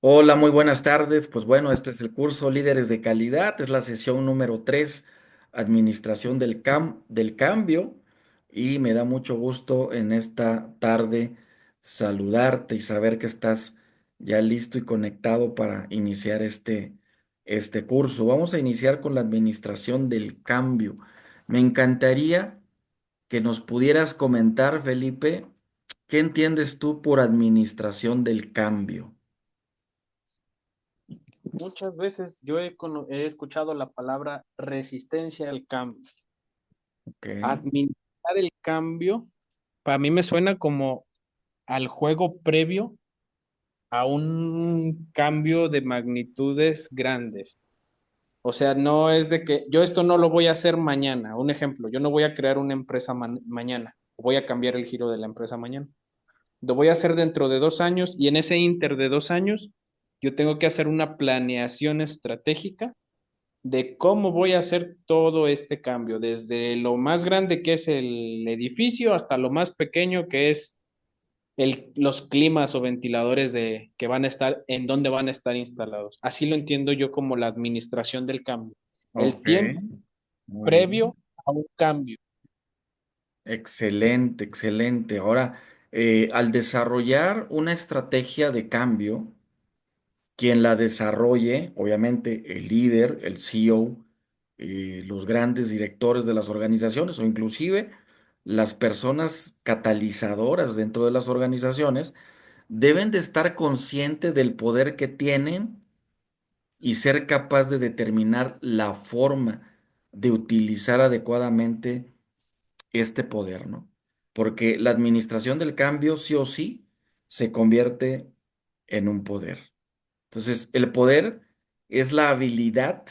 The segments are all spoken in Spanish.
Hola, muy buenas tardes. Pues bueno, este es el curso Líderes de Calidad, es la sesión número 3, Administración del Cambio, y me da mucho gusto en esta tarde saludarte y saber que estás ya listo y conectado para iniciar este curso. Vamos a iniciar con la Administración del Cambio. Me encantaría que nos pudieras comentar, Felipe, ¿qué entiendes tú por Administración del Cambio? Muchas veces yo he escuchado la palabra resistencia al cambio. Ok. Administrar el cambio, para mí me suena como al juego previo a un cambio de magnitudes grandes. O sea, no es de que yo esto no lo voy a hacer mañana. Un ejemplo, yo no voy a crear una empresa mañana. Voy a cambiar el giro de la empresa mañana. Lo voy a hacer dentro de 2 años y en ese inter de 2 años yo tengo que hacer una planeación estratégica de cómo voy a hacer todo este cambio, desde lo más grande que es el edificio hasta lo más pequeño que es los climas o ventiladores que van a estar, en dónde van a estar instalados. Así lo entiendo yo como la administración del cambio. El Ok, tiempo muy previo bien. a un cambio. Excelente, excelente. Ahora, al desarrollar una estrategia de cambio, quien la desarrolle, obviamente el líder, el CEO, los grandes directores de las organizaciones o inclusive las personas catalizadoras dentro de las organizaciones, deben de estar conscientes del poder que tienen y ser capaz de determinar la forma de utilizar adecuadamente este poder, ¿no? Porque la administración del cambio, sí o sí, se convierte en un poder. Entonces, el poder es la habilidad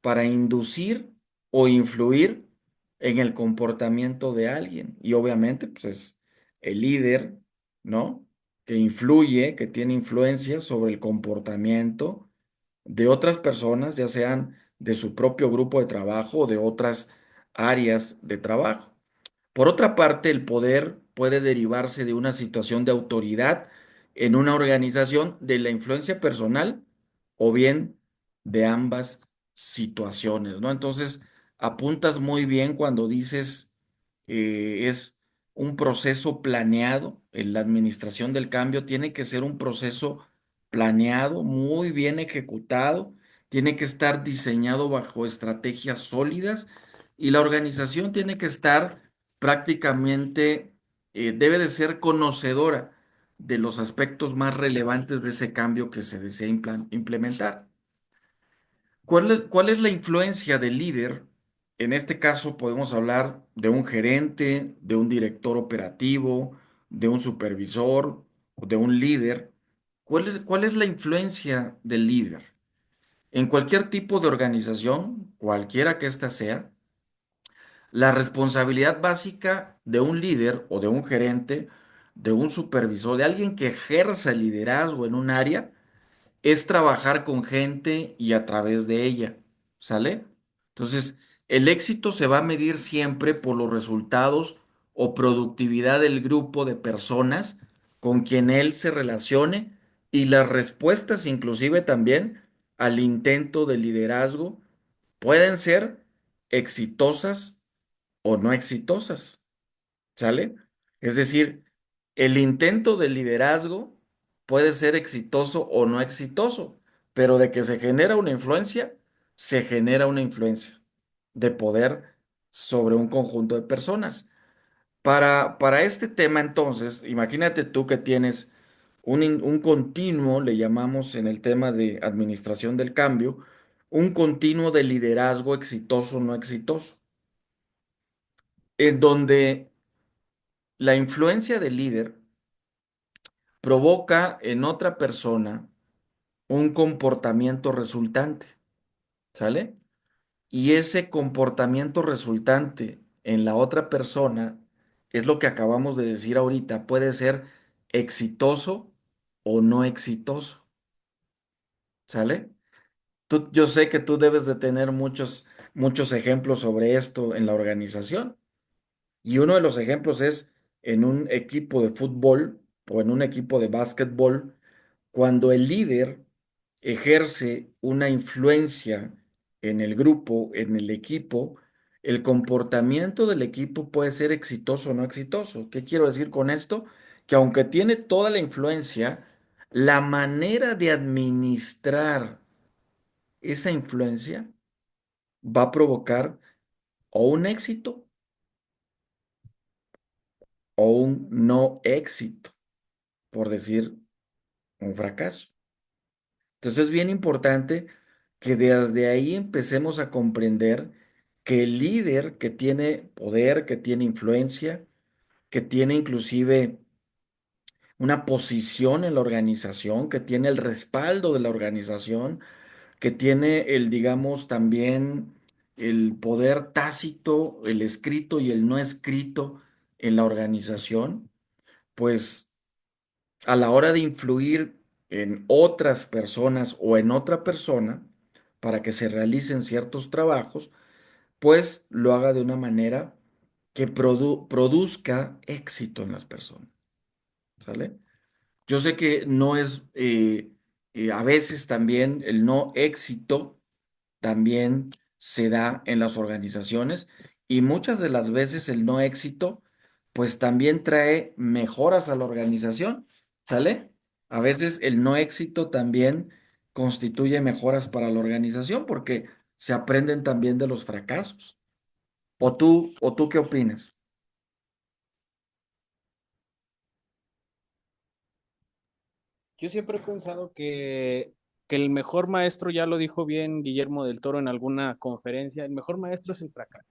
para inducir o influir en el comportamiento de alguien. Y obviamente, pues es el líder, ¿no? Que influye, que tiene influencia sobre el comportamiento de otras personas, ya sean de su propio grupo de trabajo o de otras áreas de trabajo. Por otra parte, el poder puede derivarse de una situación de autoridad en una organización, de la influencia personal o bien de ambas situaciones, ¿no? Entonces, apuntas muy bien cuando dices es un proceso planeado. En la administración del cambio tiene que ser un proceso planeado, muy bien ejecutado, tiene que estar diseñado bajo estrategias sólidas y la organización tiene que estar prácticamente, debe de ser conocedora de los aspectos más relevantes de ese cambio que se desea implementar. ¿Cuál es la influencia del líder? En este caso podemos hablar de un gerente, de un director operativo, de un supervisor, de un líder. ¿Cuál es la influencia del líder? En cualquier tipo de organización, cualquiera que ésta sea, la responsabilidad básica de un líder o de un gerente, de un supervisor, de alguien que ejerza el liderazgo en un área, es trabajar con gente y a través de ella, ¿sale? Entonces, el éxito se va a medir siempre por los resultados o productividad del grupo de personas con quien él se relacione y las respuestas inclusive también al intento de liderazgo pueden ser exitosas o no exitosas, ¿sale? Es decir, el intento de liderazgo puede ser exitoso o no exitoso, pero de que se genera una influencia de poder sobre un conjunto de personas. Para este tema, entonces, imagínate tú que tienes un continuo, le llamamos en el tema de administración del cambio, un continuo de liderazgo exitoso o no exitoso, en donde la influencia del líder provoca en otra persona un comportamiento resultante, ¿sale? Y ese comportamiento resultante en la otra persona es lo que acabamos de decir ahorita, puede ser exitoso o no exitoso, ¿sale? Yo sé que tú debes de tener muchos ejemplos sobre esto en la organización. Y uno de los ejemplos es en un equipo de fútbol o en un equipo de básquetbol. cuando el líder ejerce una influencia en el grupo, en el equipo, el comportamiento del equipo puede ser exitoso o no exitoso. ¿Qué quiero decir con esto? Que aunque tiene toda la influencia, la manera de administrar esa influencia va a provocar o un éxito o un no éxito, por decir un fracaso. Entonces es bien importante que desde ahí empecemos a comprender que el líder que tiene poder, que tiene influencia, que tiene inclusive una posición en la organización, que tiene el respaldo de la organización, que tiene el, digamos, también el poder tácito, el escrito y el no escrito en la organización, pues a la hora de influir en otras personas o en otra persona para que se realicen ciertos trabajos, pues lo haga de una manera que produzca éxito en las personas, ¿sale? Yo sé que no es, a veces también el no éxito también se da en las organizaciones y muchas de las veces el no éxito pues también trae mejoras a la organización, ¿sale? A veces el no éxito también constituye mejoras para la organización porque se aprenden también de los fracasos. ¿O tú qué opinas? Yo siempre he pensado que el mejor maestro, ya lo dijo bien Guillermo del Toro en alguna conferencia, el mejor maestro es el fracaso.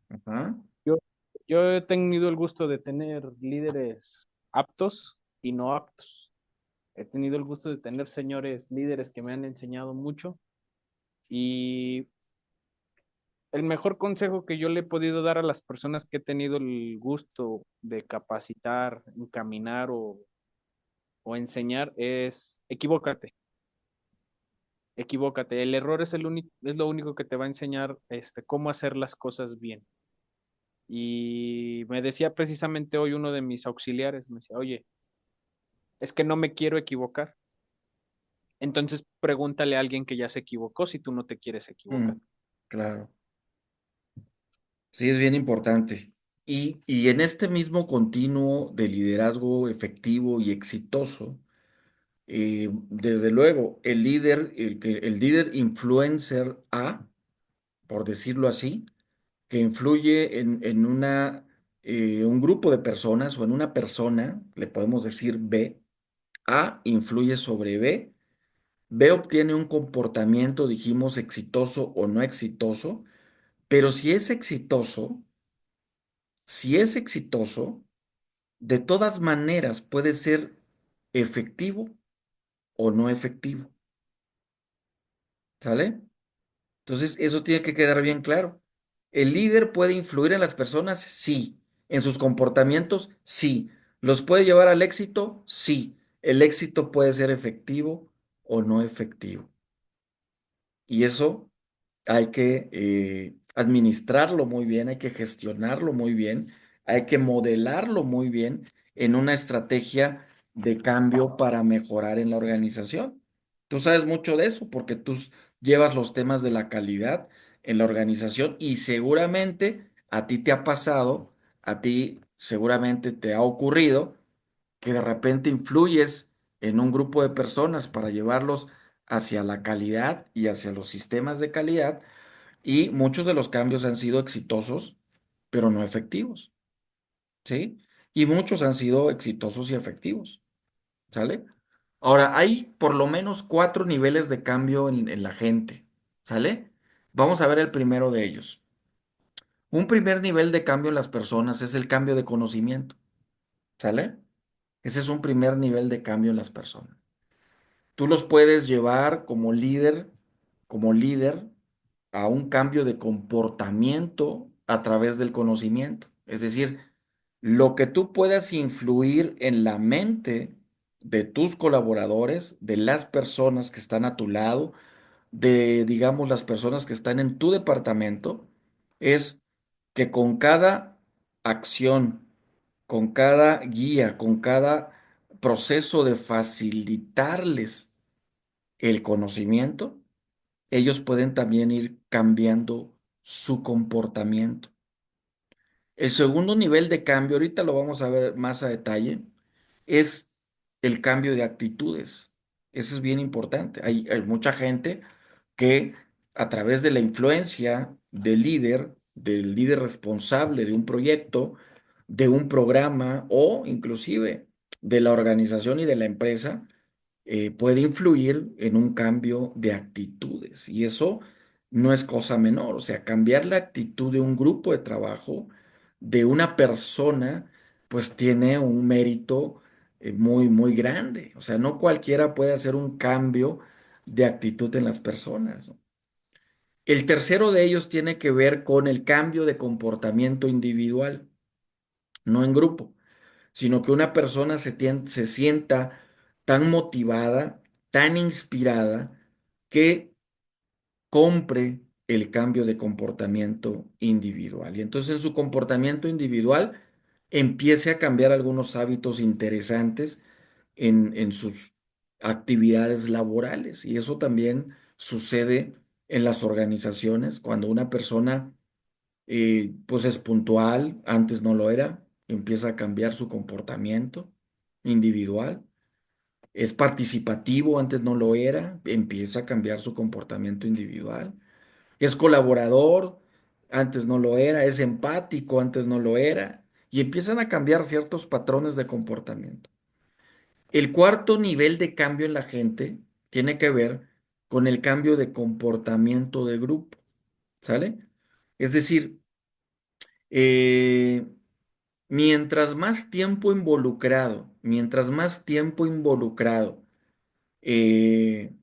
Ajá. Yo, yo he tenido el gusto de tener líderes aptos y no aptos. He tenido el gusto de tener señores líderes que me han enseñado mucho y el mejor consejo que yo le he podido dar a las personas que he tenido el gusto de capacitar, encaminar o enseñar es equivócate, equivócate. El error es es lo único que te va a enseñar cómo hacer las cosas bien. Y me decía precisamente hoy uno de mis auxiliares, me decía, oye, es que no me quiero equivocar. Entonces pregúntale a alguien que ya se equivocó si tú no te quieres equivocar. Mm, claro. Sí, es bien importante. Y en este mismo continuo de liderazgo efectivo y exitoso, desde luego, el líder influencer A, por decirlo así, que influye en un grupo de personas o en una persona, le podemos decir B, A influye sobre B, B obtiene un comportamiento, dijimos, exitoso o no exitoso, pero si es exitoso, de todas maneras puede ser efectivo o no efectivo, ¿sale? Entonces, eso tiene que quedar bien claro. ¿El líder puede influir en las personas? Sí. ¿En sus comportamientos? Sí. ¿Los puede llevar al éxito? Sí. El éxito puede ser efectivo o no efectivo. Y eso hay que administrarlo muy bien, hay que gestionarlo muy bien, hay que modelarlo muy bien en una estrategia de cambio para mejorar en la organización. Tú sabes mucho de eso porque llevas los temas de la calidad en la organización y seguramente a ti te ha pasado, a ti seguramente te ha ocurrido que de repente influyes en un grupo de personas para llevarlos hacia la calidad y hacia los sistemas de calidad y muchos de los cambios han sido exitosos, pero no efectivos, ¿sí? Y muchos han sido exitosos y efectivos, ¿sale? Ahora, hay por lo menos 4 niveles de cambio en la gente, ¿sale? Vamos a ver el primero de ellos. Un primer nivel de cambio en las personas es el cambio de conocimiento, ¿sale? Ese es un primer nivel de cambio en las personas. Tú los puedes llevar como líder, a un cambio de comportamiento a través del conocimiento. Es decir, lo que tú puedas influir en la mente de tus colaboradores, de las personas que están a tu lado, de, digamos, las personas que están en tu departamento, es que con cada acción, con cada guía, con cada proceso de facilitarles el conocimiento, ellos pueden también ir cambiando su comportamiento. El segundo nivel de cambio, ahorita lo vamos a ver más a detalle, es el cambio de actitudes. Eso es bien importante. Hay mucha gente que a través de la influencia del líder responsable de un proyecto, de un programa o inclusive de la organización y de la empresa, puede influir en un cambio de actitudes. Y eso no es cosa menor. O sea, cambiar la actitud de un grupo de trabajo, de una persona, pues tiene un mérito muy, muy grande. O sea, no cualquiera puede hacer un cambio de actitud en las personas, ¿no? El tercero de ellos tiene que ver con el cambio de comportamiento individual, no en grupo, sino que una persona se sienta tan motivada, tan inspirada, que compre el cambio de comportamiento individual. Y entonces en su comportamiento individual empiece a cambiar algunos hábitos interesantes en sus actividades laborales. Y eso también sucede en las organizaciones cuando una persona pues es puntual, antes no lo era, empieza a cambiar su comportamiento individual. Es participativo, antes no lo era, empieza a cambiar su comportamiento individual. Es colaborador, antes no lo era, es empático, antes no lo era, y empiezan a cambiar ciertos patrones de comportamiento. El cuarto nivel de cambio en la gente tiene que ver con el cambio de comportamiento de grupo, ¿sale? Es decir, eh, mientras más tiempo involucrado, eh,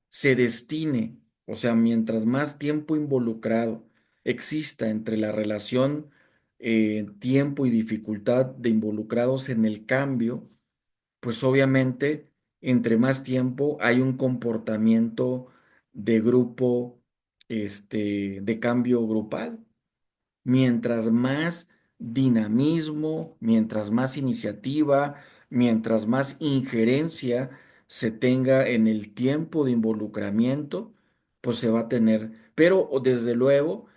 se destine, o sea, mientras más tiempo involucrado exista entre la relación tiempo y dificultad de involucrados en el cambio, pues obviamente entre más tiempo hay un comportamiento de grupo, de cambio grupal. Mientras más dinamismo, mientras más iniciativa, mientras más injerencia se tenga en el tiempo de involucramiento, pues se va a tener, pero desde luego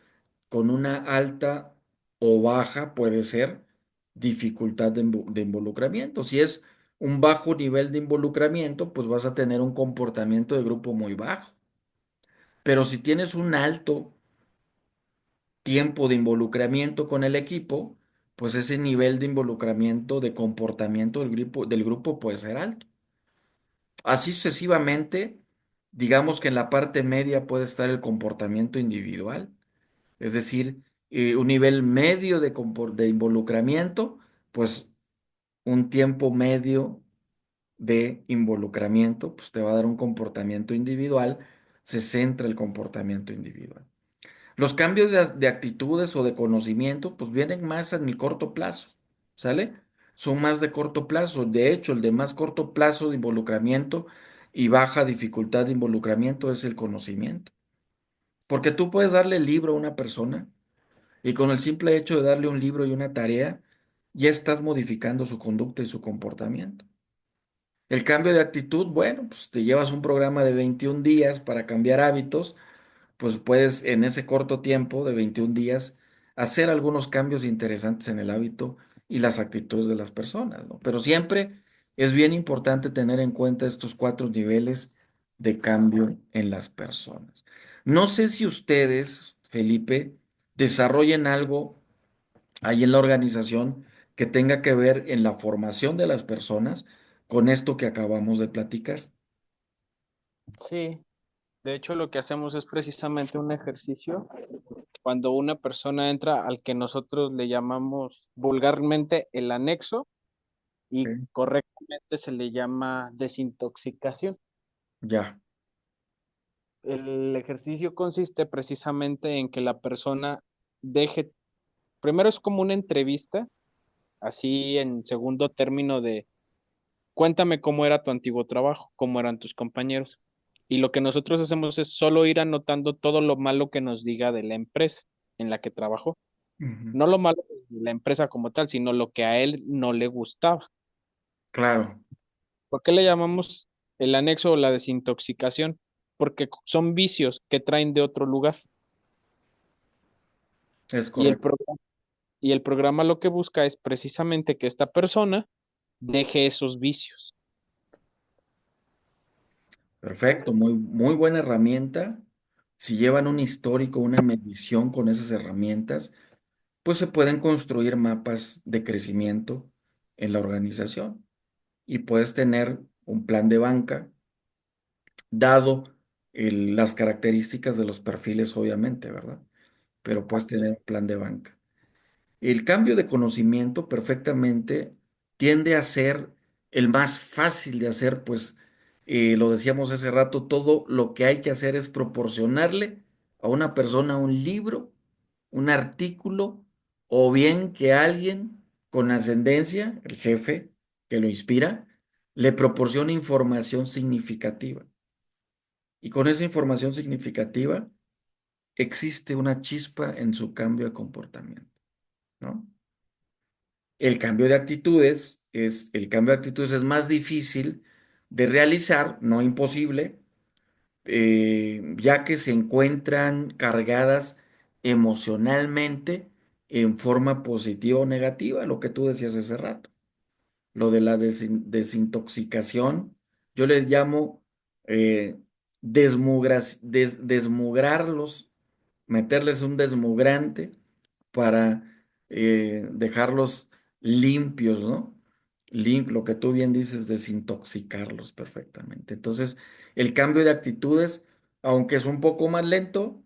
con una alta o baja puede ser dificultad de involucramiento. Si es un bajo nivel de involucramiento, pues vas a tener un comportamiento de grupo muy bajo. Pero si tienes un alto tiempo de involucramiento con el equipo, pues ese nivel de involucramiento, de comportamiento del grupo puede ser alto. Así sucesivamente, digamos que en la parte media puede estar el comportamiento individual, es decir, un nivel medio de involucramiento, pues un tiempo medio de involucramiento, pues te va a dar un comportamiento individual, se centra el comportamiento individual. Los cambios de actitudes o de conocimiento, pues vienen más en el corto plazo, ¿sale? Son más de corto plazo. De hecho, el de más corto plazo de involucramiento y baja dificultad de involucramiento es el conocimiento. Porque tú puedes darle el libro a una persona y con el simple hecho de darle un libro y una tarea, ya estás modificando su conducta y su comportamiento. El cambio de actitud, bueno, pues te llevas un programa de 21 días para cambiar hábitos, pues puedes en ese corto tiempo de 21 días hacer algunos cambios interesantes en el hábito y las actitudes de las personas, ¿no? Pero siempre es bien importante tener en cuenta estos cuatro niveles de cambio en las personas. No sé si ustedes, Felipe, desarrollen algo ahí en la organización que tenga que ver en la formación de las personas con esto que acabamos de platicar. Sí, de hecho lo que hacemos es precisamente un ejercicio cuando una persona entra al que nosotros le llamamos vulgarmente el anexo y Ok. correctamente se le llama desintoxicación. Ya. El ejercicio consiste precisamente en que la persona deje, primero es como una entrevista, así en segundo término de cuéntame cómo era tu antiguo trabajo, cómo eran tus compañeros. Y lo que nosotros hacemos es solo ir anotando todo lo malo que nos diga de la empresa en la que trabajó. Ujú. No lo malo de la empresa como tal, sino lo que a él no le gustaba. Claro. ¿Por qué le llamamos el anexo o la desintoxicación? Porque son vicios que traen de otro lugar. Es Y el correcto. programa, y el programa lo que busca es precisamente que esta persona deje esos vicios. Perfecto, muy, muy buena herramienta. Si llevan un histórico, una medición con esas herramientas, pues se pueden construir mapas de crecimiento en la organización y puedes tener un plan de banca, dado las características de los perfiles, obviamente, ¿verdad? Pero puedes Así es. tener un plan de banca. El cambio de conocimiento perfectamente tiende a ser el más fácil de hacer, pues lo decíamos hace rato, todo lo que hay que hacer es proporcionarle a una persona un libro, un artículo, o bien que alguien con ascendencia, el jefe que lo inspira, le proporcione información significativa. Y con esa información significativa existe una chispa en su cambio de comportamiento, ¿no? El cambio de actitudes es más difícil de realizar, no imposible, ya que se encuentran cargadas emocionalmente en forma positiva o negativa, lo que tú decías hace rato. Lo de la desintoxicación, yo le llamo desmugrarlos, meterles un desmugrante para dejarlos limpios, ¿no? Lo que tú bien dices, desintoxicarlos perfectamente. Entonces, el cambio de actitudes, aunque es un poco más lento,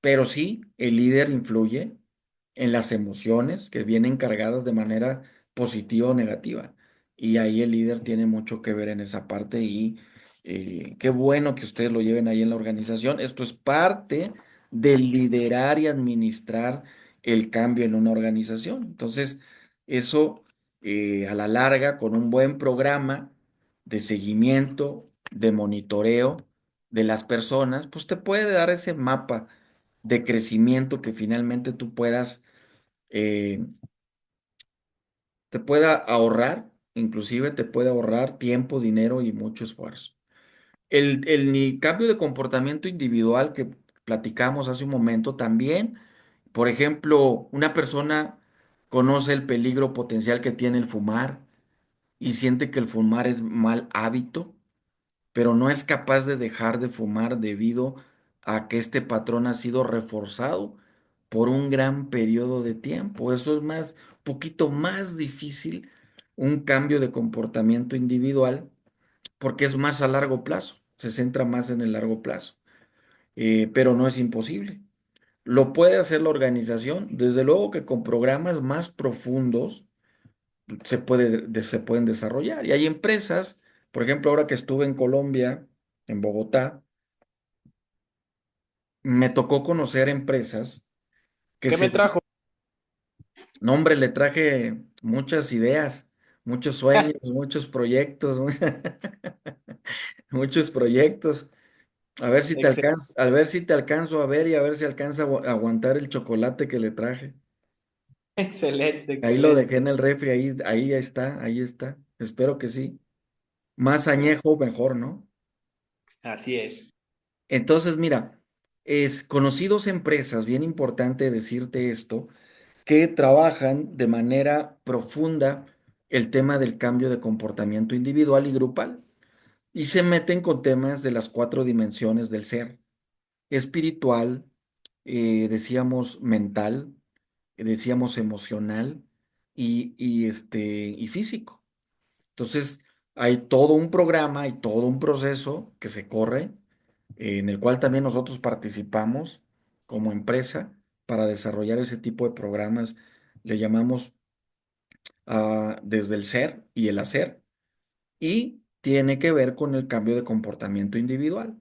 pero sí, el líder influye en las emociones que vienen cargadas de manera positiva o negativa. Y ahí el líder tiene mucho que ver en esa parte y qué bueno que ustedes lo lleven ahí en la organización. Esto es parte de liderar y administrar el cambio en una organización. Entonces, eso a la larga, con un buen programa de seguimiento, de monitoreo de las personas, pues te puede dar ese mapa de crecimiento que finalmente tú puedas, eh, te pueda ahorrar, inclusive te puede ahorrar tiempo, dinero y mucho esfuerzo. El cambio de comportamiento individual que platicamos hace un momento también, por ejemplo, una persona conoce el peligro potencial que tiene el fumar y siente que el fumar es mal hábito, pero no es capaz de dejar de fumar debido a que este patrón ha sido reforzado por un gran periodo de tiempo. Eso es más, poquito más difícil, un cambio de comportamiento individual, porque es más a largo plazo, se centra más en el largo plazo. Pero no es imposible. Lo puede hacer la organización, desde luego que con programas más profundos se pueden desarrollar. Y hay empresas, por ejemplo, ahora que estuve en Colombia, en Bogotá, me tocó conocer empresas que ¿Qué me trajo? no, hombre, le traje muchas ideas, muchos sueños, muchos proyectos, muchos proyectos. A ver si te Excel- alcanzo, a ver si te alcanzo a ver y a ver si alcanza a aguantar el chocolate que le traje. Excelente, Ahí lo dejé excelente. en el refri, ahí está, ahí está. Espero que sí. Más añejo, mejor, ¿no? Así es. Entonces, mira, es conocidos empresas, bien importante decirte esto, que trabajan de manera profunda el tema del cambio de comportamiento individual y grupal y se meten con temas de las cuatro dimensiones del ser, espiritual, decíamos mental, decíamos emocional y físico. Entonces, hay todo un programa, hay todo un proceso que se corre, en el cual también nosotros participamos como empresa para desarrollar ese tipo de programas. Le llamamos desde el ser y el hacer, y tiene que ver con el cambio de comportamiento individual.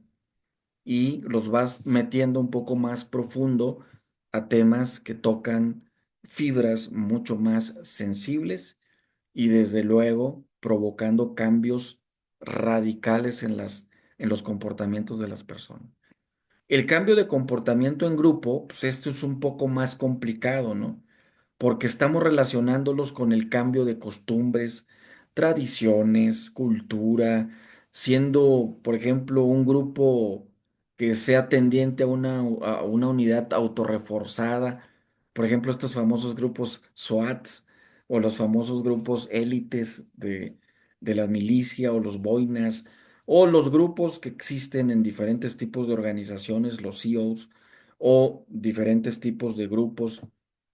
Y los vas metiendo un poco más profundo a temas que tocan fibras mucho más sensibles y desde luego provocando cambios radicales en los comportamientos de las personas. El cambio de comportamiento en grupo, pues esto es un poco más complicado, ¿no? Porque estamos relacionándolos con el cambio de costumbres, tradiciones, cultura, siendo, por ejemplo, un grupo que sea tendiente a una unidad autorreforzada, por ejemplo, estos famosos grupos SWATs o los famosos grupos élites de la milicia o los boinas o los grupos que existen en diferentes tipos de organizaciones, los CEOs o diferentes tipos de grupos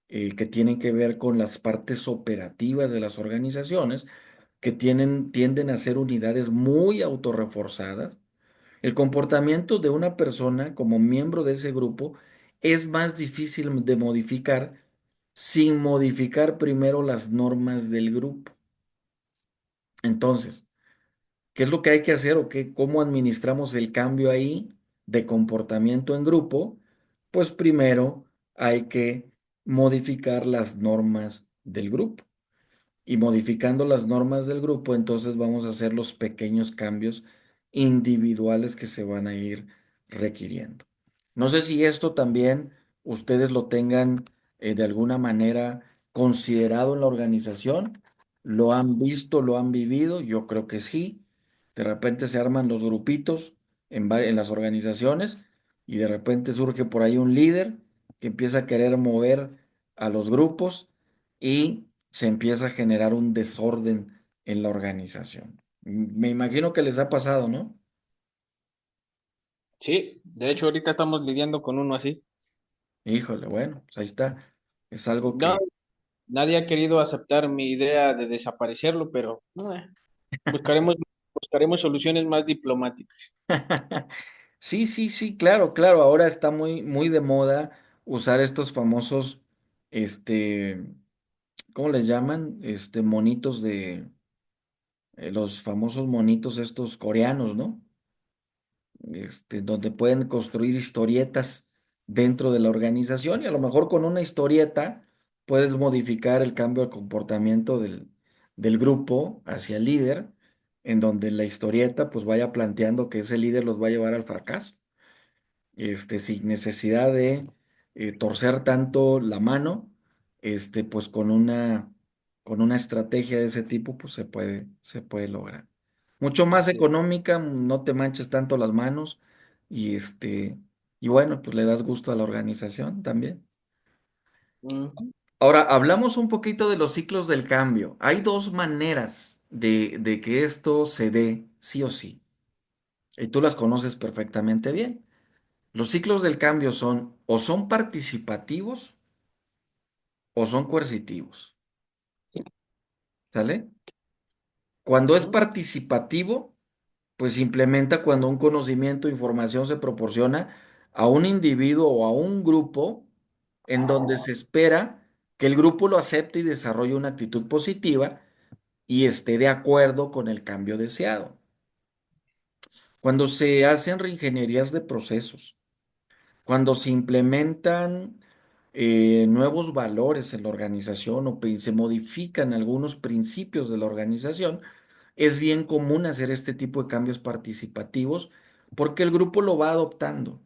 que tienen que ver con las partes operativas de las organizaciones, que tienden a ser unidades muy autorreforzadas. El comportamiento de una persona como miembro de ese grupo es más difícil de modificar sin modificar primero las normas del grupo. Entonces, ¿qué es lo que hay que hacer o qué, cómo administramos el cambio ahí de comportamiento en grupo? Pues primero hay que modificar las normas del grupo. Y modificando las normas del grupo, entonces vamos a hacer los pequeños cambios individuales que se van a ir requiriendo. No sé si esto también ustedes lo tengan de alguna manera considerado en la organización. ¿Lo han visto, lo han vivido? Yo creo que sí. De repente se arman los grupitos en las organizaciones y de repente surge por ahí un líder que empieza a querer mover a los grupos y se empieza a generar un desorden en la organización. Me imagino que les ha pasado, ¿no? Sí, de hecho ahorita estamos lidiando con uno así. Híjole, bueno, pues ahí está. Es algo No, que... nadie ha querido aceptar mi idea de desaparecerlo, pero buscaremos, buscaremos soluciones más diplomáticas. Sí, sí, sí, claro, claro. Ahora está muy, muy de moda usar estos famosos, este, ¿cómo les llaman? Monitos los famosos monitos estos coreanos, ¿no? Donde pueden construir historietas dentro de la organización y a lo mejor con una historieta puedes modificar el cambio de comportamiento del grupo hacia el líder, en donde la historieta pues vaya planteando que ese líder los va a llevar al fracaso, sin necesidad de torcer tanto la mano, pues con una estrategia de ese tipo, pues se puede lograr. Mucho más Así es. económica, no te manches tanto las manos y y bueno, pues le das gusto a la organización también. Ujú. Ahora, hablamos un poquito de los ciclos del cambio. Hay dos maneras de que esto se dé, sí o sí, y tú las conoces perfectamente bien. Los ciclos del cambio son o son participativos o son coercitivos, ¿sale? Cuando es Ujú. participativo, pues se implementa cuando un conocimiento o información se proporciona a un individuo o a un grupo en donde se espera que el grupo lo acepte y desarrolle una actitud positiva y esté de acuerdo con el cambio deseado. Cuando se hacen reingenierías de procesos, cuando se implementan nuevos valores en la organización o se modifican algunos principios de la organización, es bien común hacer este tipo de cambios participativos porque el grupo lo va adoptando,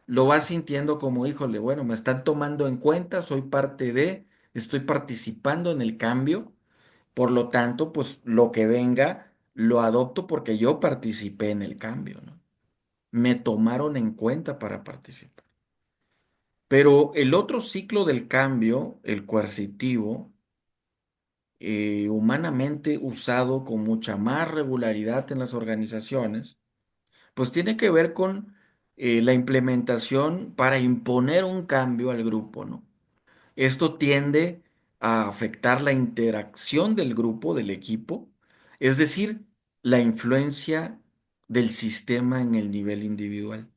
lo va sintiendo como, híjole, bueno, me están tomando en cuenta, soy parte de, estoy participando en el cambio, por lo tanto, pues lo que venga, lo adopto porque yo participé en el cambio, ¿no? Me tomaron en cuenta para participar. Pero el otro ciclo del cambio, el coercitivo, humanamente usado con mucha más regularidad en las organizaciones, pues tiene que ver con la implementación para imponer un cambio al grupo, ¿no? Esto tiende a afectar la interacción del grupo, del equipo, es decir, la influencia del sistema en el nivel individual.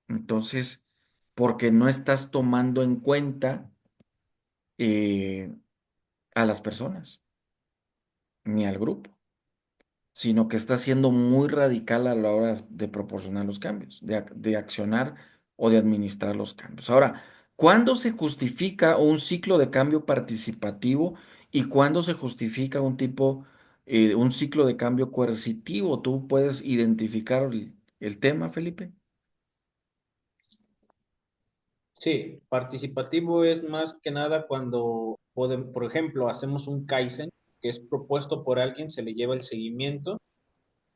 Entonces, porque no estás tomando en cuenta eh, a las personas ni al grupo, sino que está siendo muy radical a la hora de proporcionar los cambios, de accionar o de administrar los cambios. Ahora, ¿cuándo se justifica un ciclo de cambio participativo y cuándo se justifica un ciclo de cambio coercitivo? ¿Tú puedes identificar el tema, Felipe? Sí, participativo es más que nada cuando, por ejemplo, hacemos un Kaizen. que es propuesto por alguien, se le lleva el seguimiento,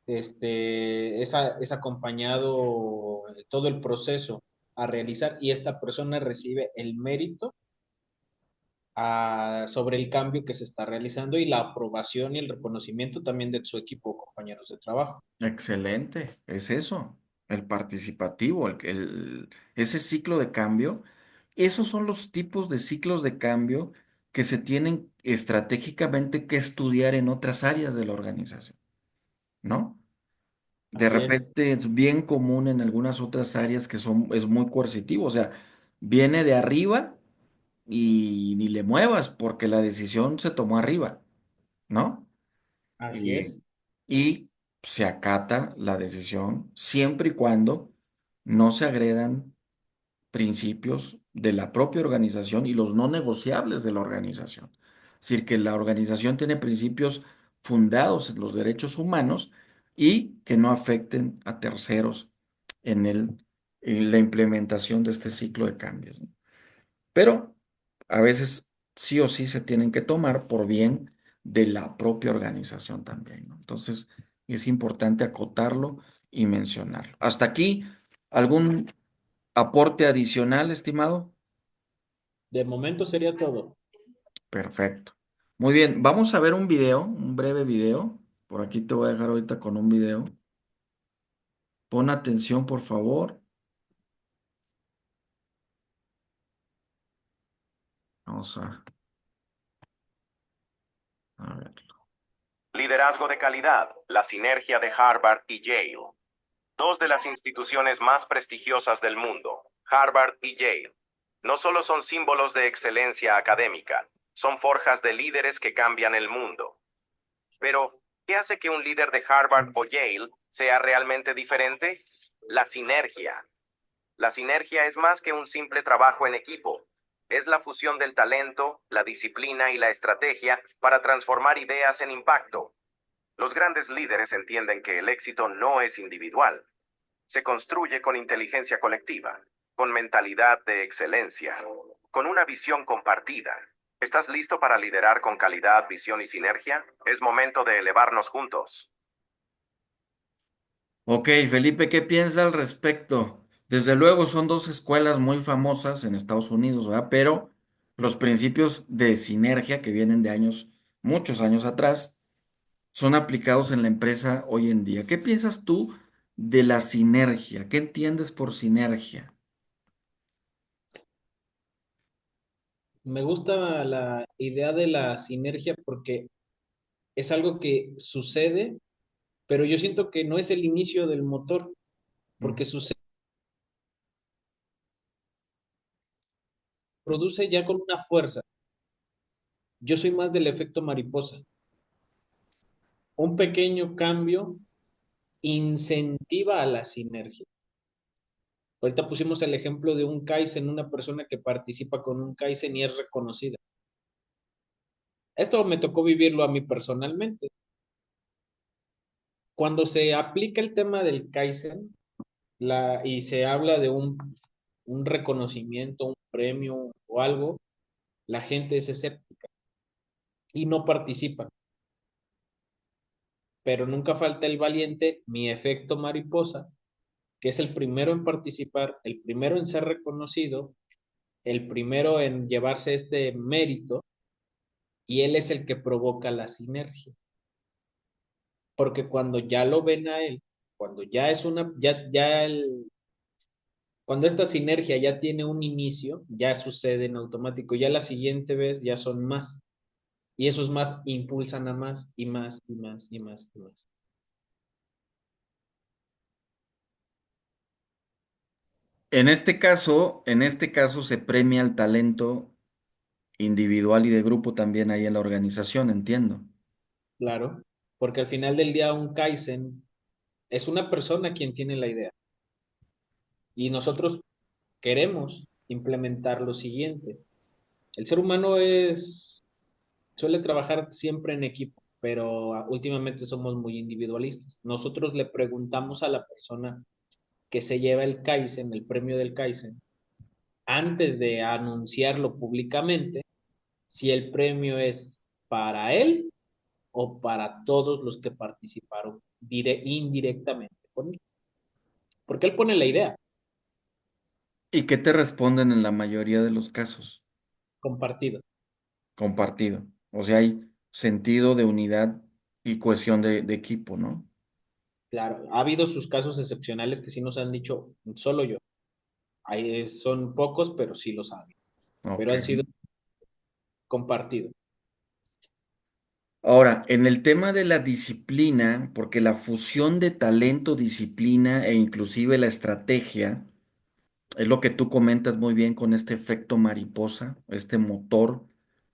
es acompañado todo el proceso a realizar y esta persona recibe el mérito sobre el cambio que se está realizando y la aprobación y el reconocimiento también de su equipo o compañeros de trabajo. Excelente, es eso, el participativo, ese ciclo de cambio. Esos son los tipos de ciclos de cambio que se tienen estratégicamente que estudiar en otras áreas de la organización, ¿no? De Así es, repente es bien común en algunas otras áreas es muy coercitivo, o sea, viene de arriba y ni le muevas porque la decisión se tomó arriba, ¿no? así Eh, es. y se acata la decisión siempre y cuando no se agredan principios de la propia organización y los no negociables de la organización. Es decir, que la organización tiene principios fundados en los derechos humanos y que no afecten a terceros en en la implementación de este ciclo de cambios, ¿no? Pero a veces sí o sí se tienen que tomar por bien de la propia organización también, ¿no? Entonces, es importante acotarlo y mencionarlo. Hasta aquí, ¿algún aporte adicional, estimado? De momento sería todo. Perfecto. Muy bien, vamos a ver un video, un breve video. Por aquí te voy a dejar ahorita con un video. Pon atención, por favor. Vamos a verlo. Liderazgo de calidad, la sinergia de Harvard y Yale. Dos de las instituciones más prestigiosas del mundo, Harvard y Yale, no solo son símbolos de excelencia académica, son forjas de líderes que cambian el mundo. Pero, ¿qué hace que un líder de Harvard o Yale sea realmente diferente? La sinergia. La sinergia es más que un simple trabajo en equipo. Es la fusión del talento, la disciplina y la estrategia para transformar ideas en impacto. Los grandes líderes entienden que el éxito no es individual. Se construye con inteligencia colectiva, con mentalidad de excelencia, con una visión compartida. ¿Estás listo para liderar con calidad, visión y sinergia? Es momento de elevarnos juntos. Ok, Felipe, ¿qué piensa al respecto? Desde luego son dos escuelas muy famosas en Estados Unidos, ¿verdad? Pero los principios de sinergia que vienen de años, muchos años atrás, son aplicados en la empresa hoy en día. ¿Qué piensas tú de la sinergia? ¿Qué entiendes por sinergia? Me gusta la idea de la sinergia porque es algo que sucede, pero yo siento que no es el inicio del motor, Mm. porque sucede, produce ya con una fuerza. Yo soy más del efecto mariposa. Un pequeño cambio incentiva a la sinergia. Ahorita pusimos el ejemplo de un Kaizen, una persona que participa con un Kaizen y es reconocida. Esto me tocó vivirlo a mí personalmente. Cuando se aplica el tema del Kaizen y se habla de un reconocimiento, un premio o algo, la gente es escéptica y no participa. Pero nunca falta el valiente, mi efecto mariposa, que es el primero en participar, el primero en ser reconocido, el primero en llevarse este mérito, y él es el que provoca la sinergia. Porque cuando ya lo ven a él, cuando ya es cuando esta sinergia ya tiene un inicio, ya sucede en automático, ya la siguiente vez ya son más. Y esos más impulsan a más y más y más y más y más. En este caso se premia el talento individual y de grupo también ahí en la organización, entiendo. Claro, porque al final del día un Kaizen es una persona quien tiene la idea y nosotros queremos implementar lo siguiente. El ser humano suele trabajar siempre en equipo, pero últimamente somos muy individualistas. Nosotros le preguntamos a la persona que se lleva el Kaizen, el premio del Kaizen, antes de anunciarlo públicamente, si el premio es para él o para todos los que participaron indirectamente con él. Porque él pone la idea, ¿Y qué te responden en la mayoría de los casos? compartido. Compartido. O sea, hay sentido de unidad y cohesión de equipo, ¿no? Claro, ha habido sus casos excepcionales que sí nos han dicho, solo yo. Son pocos, pero sí los ha pero Ok. han sido compartidos. Ahora, en el tema de la disciplina, porque la fusión de talento, disciplina e inclusive la estrategia, es lo que tú comentas muy bien con este efecto mariposa, este motor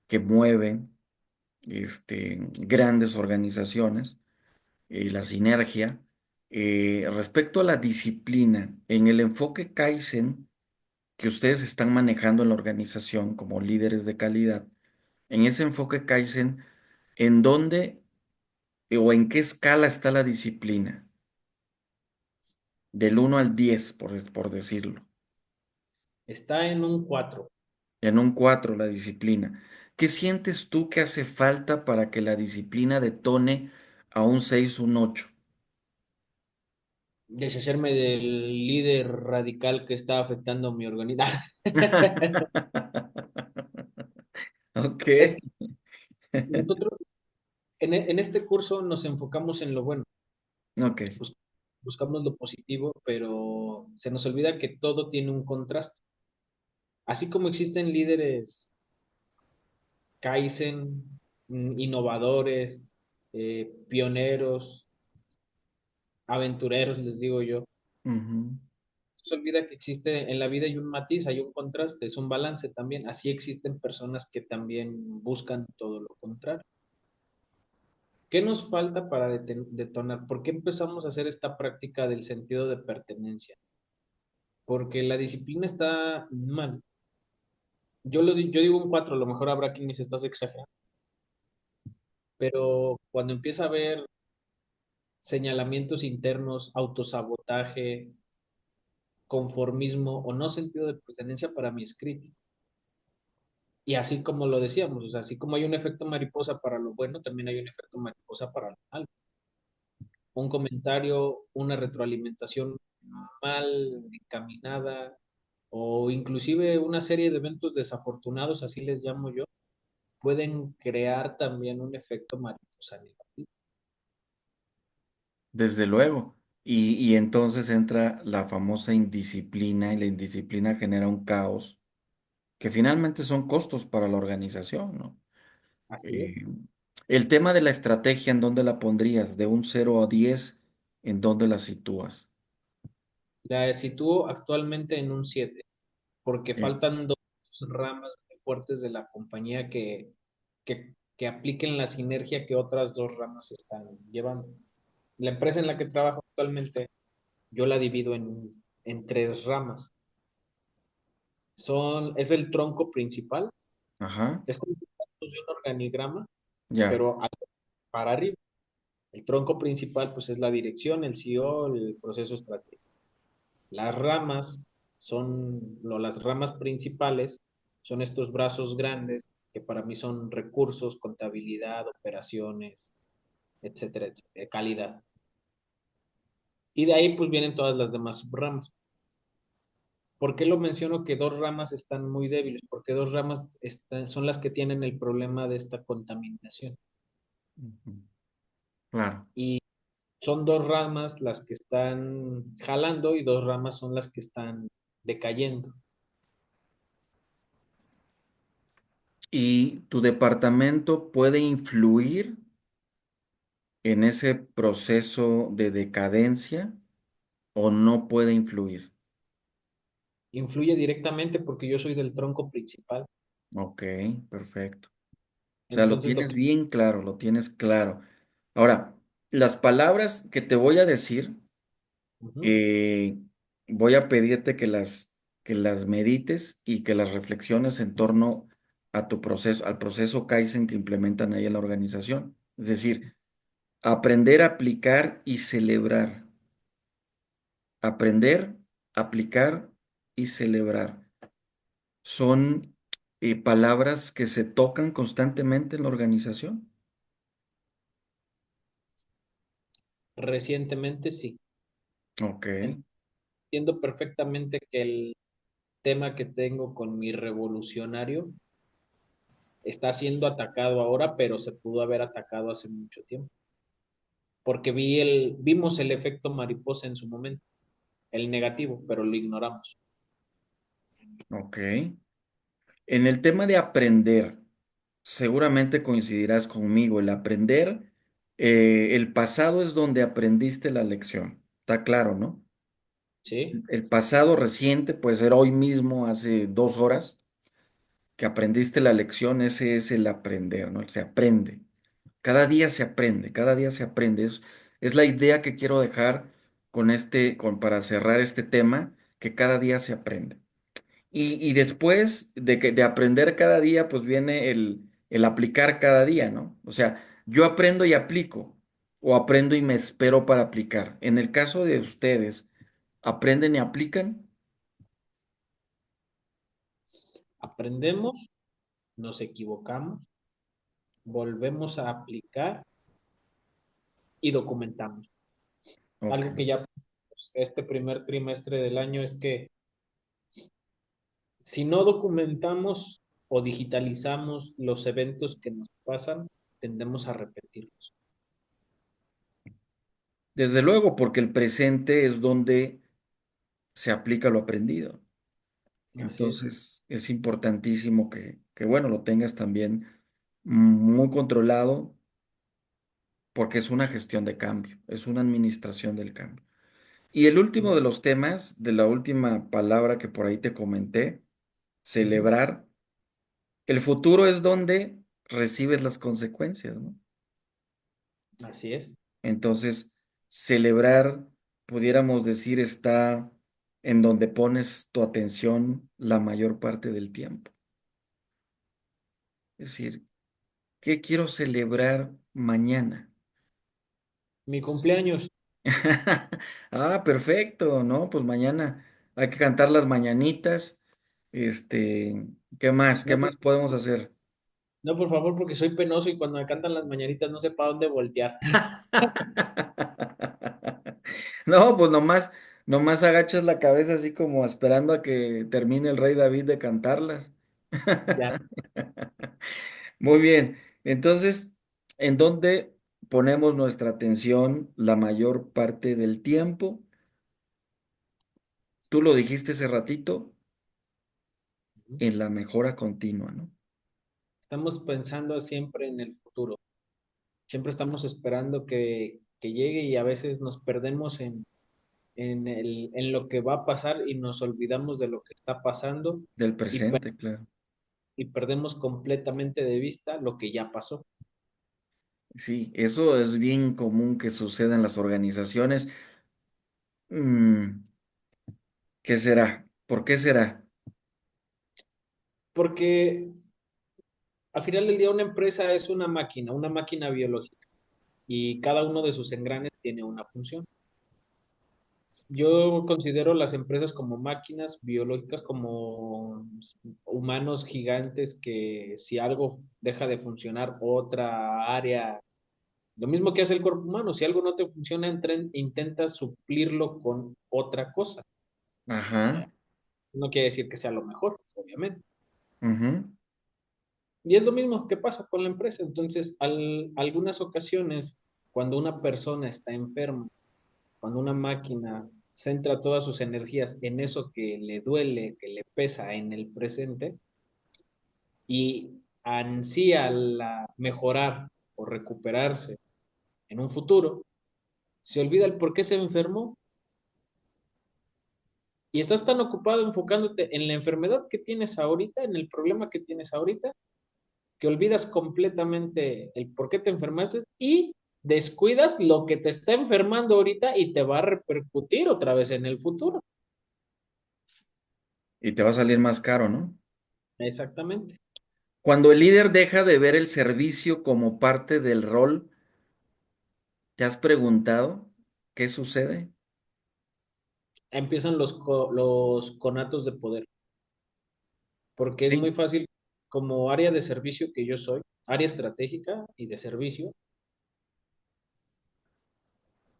que mueve grandes organizaciones, la sinergia. Respecto a la disciplina, en el enfoque Kaizen que ustedes están manejando en la organización como líderes de calidad, en ese enfoque Kaizen, ¿en dónde o en qué escala está la disciplina? Del 1 al 10, por decirlo. Está en un 4. En un 4 la disciplina. ¿Qué sientes tú que hace falta para que la disciplina detone a un 6, un 8? Deshacerme del líder radical que está afectando mi organización. Ok, Nosotros en este curso nos enfocamos en lo bueno, ok. bus- buscamos lo positivo, pero se nos olvida que todo tiene un contraste. Así como existen líderes Kaizen, innovadores, pioneros, aventureros, les digo yo, Ujú. se olvida que existe en la vida hay un matiz, hay un contraste, es un balance también. Así existen personas que también buscan todo lo contrario. ¿Qué nos falta para detonar? ¿Por qué empezamos a hacer esta práctica del sentido de pertenencia? Porque la disciplina está mal. Yo digo un 4, a lo mejor habrá quien me dice estás exagerando, pero cuando empieza a haber señalamientos internos, autosabotaje, conformismo o no sentido de pertenencia para mi escrito. Y así como lo decíamos, o sea, así como hay un efecto mariposa para lo bueno, también hay un efecto mariposa para lo malo. Un comentario, una retroalimentación mal encaminada o inclusive una serie de eventos desafortunados, así les llamo yo, pueden crear también un efecto mariposa negativo. Desde luego. Y entonces entra la famosa indisciplina y la indisciplina genera un caos que finalmente son costos para la organización, ¿no? Así es. Eh, el tema de la estrategia, ¿en dónde la pondrías? De un 0 a 10, ¿en dónde la sitúas? La sitúo actualmente en un 7 porque Eh, faltan dos ramas muy fuertes de la compañía que apliquen la sinergia que otras dos ramas están llevando. La empresa en la que trabajo actualmente, yo la divido en tres ramas. Es el tronco principal, ajá, es como si fuéramos de un organigrama, ya. pero para arriba. El tronco principal, pues es la dirección, el CEO, el proceso estratégico. Las ramas las ramas principales son estos brazos grandes que para mí son recursos, contabilidad, operaciones, etcétera, etcétera, calidad. Y de ahí pues vienen todas las demás ramas. ¿Por qué lo menciono que dos ramas están muy débiles? Porque dos ramas son las que tienen el problema de esta contaminación. Ujú. Claro. Y son dos ramas las que están jalando y dos ramas son las que están decayendo. ¿Y tu departamento puede influir en ese proceso de decadencia o no puede influir? Influye directamente porque yo soy del tronco principal. Ok, perfecto. O sea, lo Entonces, tienes bien claro, lo tienes claro. Ahora, las palabras que te voy a decir, ujú, eh, voy a pedirte que las medites y que las reflexiones en torno a tu proceso, al proceso Kaizen que implementan ahí en la organización. Es decir, aprender, aplicar y celebrar. Aprender, aplicar y celebrar. Son palabras que se tocan constantemente en la organización. Recientemente sí. Ok, Entiendo perfectamente que el tema que tengo con mi revolucionario está siendo atacado ahora, pero se pudo haber atacado hace mucho tiempo. Porque vimos el efecto mariposa en su momento, el negativo, pero lo ignoramos. ok. En el tema de aprender, seguramente coincidirás conmigo, el aprender, el pasado es donde aprendiste la lección. Está claro, ¿no? ¿Sí? El pasado reciente puede ser hoy mismo, hace 2 horas, que aprendiste la lección, ese es el aprender, ¿no? Se aprende. Cada día se aprende, cada día se aprende. Es la idea que quiero dejar para cerrar este tema, que cada día se aprende. Y después de aprender cada día, pues viene el aplicar cada día, ¿no? O sea, yo aprendo y aplico, o aprendo y me espero para aplicar. En el caso de ustedes, ¿aprenden y aplican? Aprendemos, nos equivocamos, volvemos a aplicar y documentamos. Ok. Algo que ya pues, este primer trimestre del año es que si no documentamos o digitalizamos los eventos que nos pasan, tendemos a repetirlos. Desde luego, porque el presente es donde se aplica lo aprendido. Así es. Entonces, es importantísimo bueno, lo tengas también muy controlado, porque es una gestión de cambio, es una administración del cambio. Y el último de los temas, de la última palabra que por ahí te comenté, Ujú. celebrar, el futuro es donde recibes las consecuencias, ¿no? Así es. Entonces, celebrar, pudiéramos decir, está en donde pones tu atención la mayor parte del tiempo. Es decir, ¿qué quiero celebrar mañana? Mi cumpleaños, Ah, perfecto, ¿no? Pues mañana hay que cantar las mañanitas. Este, ¿qué más? ¿Qué no, más podemos hacer? no, por favor, porque soy penoso y cuando me cantan las mañanitas no sé para dónde voltear. No, pues nomás agachas la cabeza así como esperando a que termine el rey David de cantarlas. Ya, Muy bien. Entonces, ¿en dónde ponemos nuestra atención la mayor parte del tiempo? Tú lo dijiste hace ratito, ujú. en la mejora continua, ¿no? Estamos pensando siempre en el futuro. Siempre estamos esperando que llegue y a veces nos perdemos en lo que va a pasar y nos olvidamos de lo que está pasando Del y, per- presente, claro. y perdemos completamente de vista lo que ya pasó. Sí, eso es bien común que suceda en las organizaciones. Mm, ¿Qué será? ¿Por qué será? Porque al final del día una empresa es una máquina biológica, y cada uno de sus engranes tiene una función. Yo considero las empresas como máquinas biológicas, como humanos gigantes que si algo deja de funcionar, otra área, lo mismo que hace el cuerpo humano, si algo no te funciona, intenta suplirlo con otra cosa. Ajá. No quiere decir que sea lo mejor, obviamente. Ujú. Y es lo mismo que pasa con la empresa. Entonces, algunas ocasiones, cuando una persona está enferma, cuando una máquina centra todas sus energías en eso que le duele, que le pesa en el presente y ansía mejorar o recuperarse en un futuro, se olvida el por qué se enfermó y estás tan ocupado enfocándote en la enfermedad que tienes ahorita, en el problema que tienes ahorita, que olvidas completamente el por qué te enfermaste y descuidas lo que te está enfermando ahorita y te va a repercutir otra vez en el futuro. Y te va a salir más caro, ¿no? Exactamente. Cuando el líder deja de ver el servicio como parte del rol, ¿te has preguntado qué sucede? Empiezan los conatos de poder, porque es muy Sí. fácil, como área de servicio que yo soy, área estratégica y de servicio,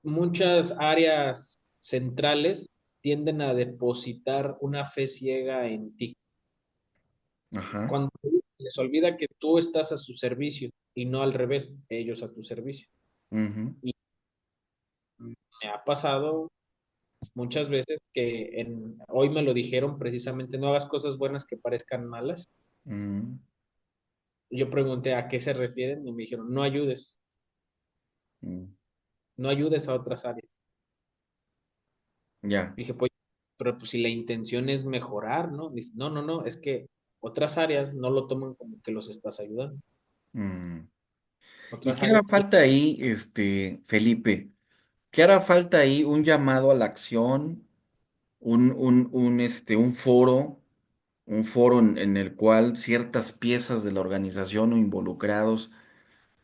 muchas áreas centrales tienden a depositar una fe ciega en ti. Ajá. Cuando les olvida que tú estás a su servicio y no al revés, ellos a tu servicio. Ujú, Y me ha pasado muchas veces que hoy me lo dijeron precisamente, no hagas cosas buenas que parezcan malas. mm, Yo pregunté a qué se refieren y me dijeron, mm. no ayudes a otras áreas. Ya. Dije, pues, pero pues si la intención es mejorar, ¿no? Dice, no, no, no, es que otras áreas no lo toman como que los estás ayudando. Mm. ¿Y Otras qué áreas, hará falta ahí, Felipe? ¿Qué hará falta ahí? Un llamado a la acción, un foro en el cual ciertas piezas de la organización o involucrados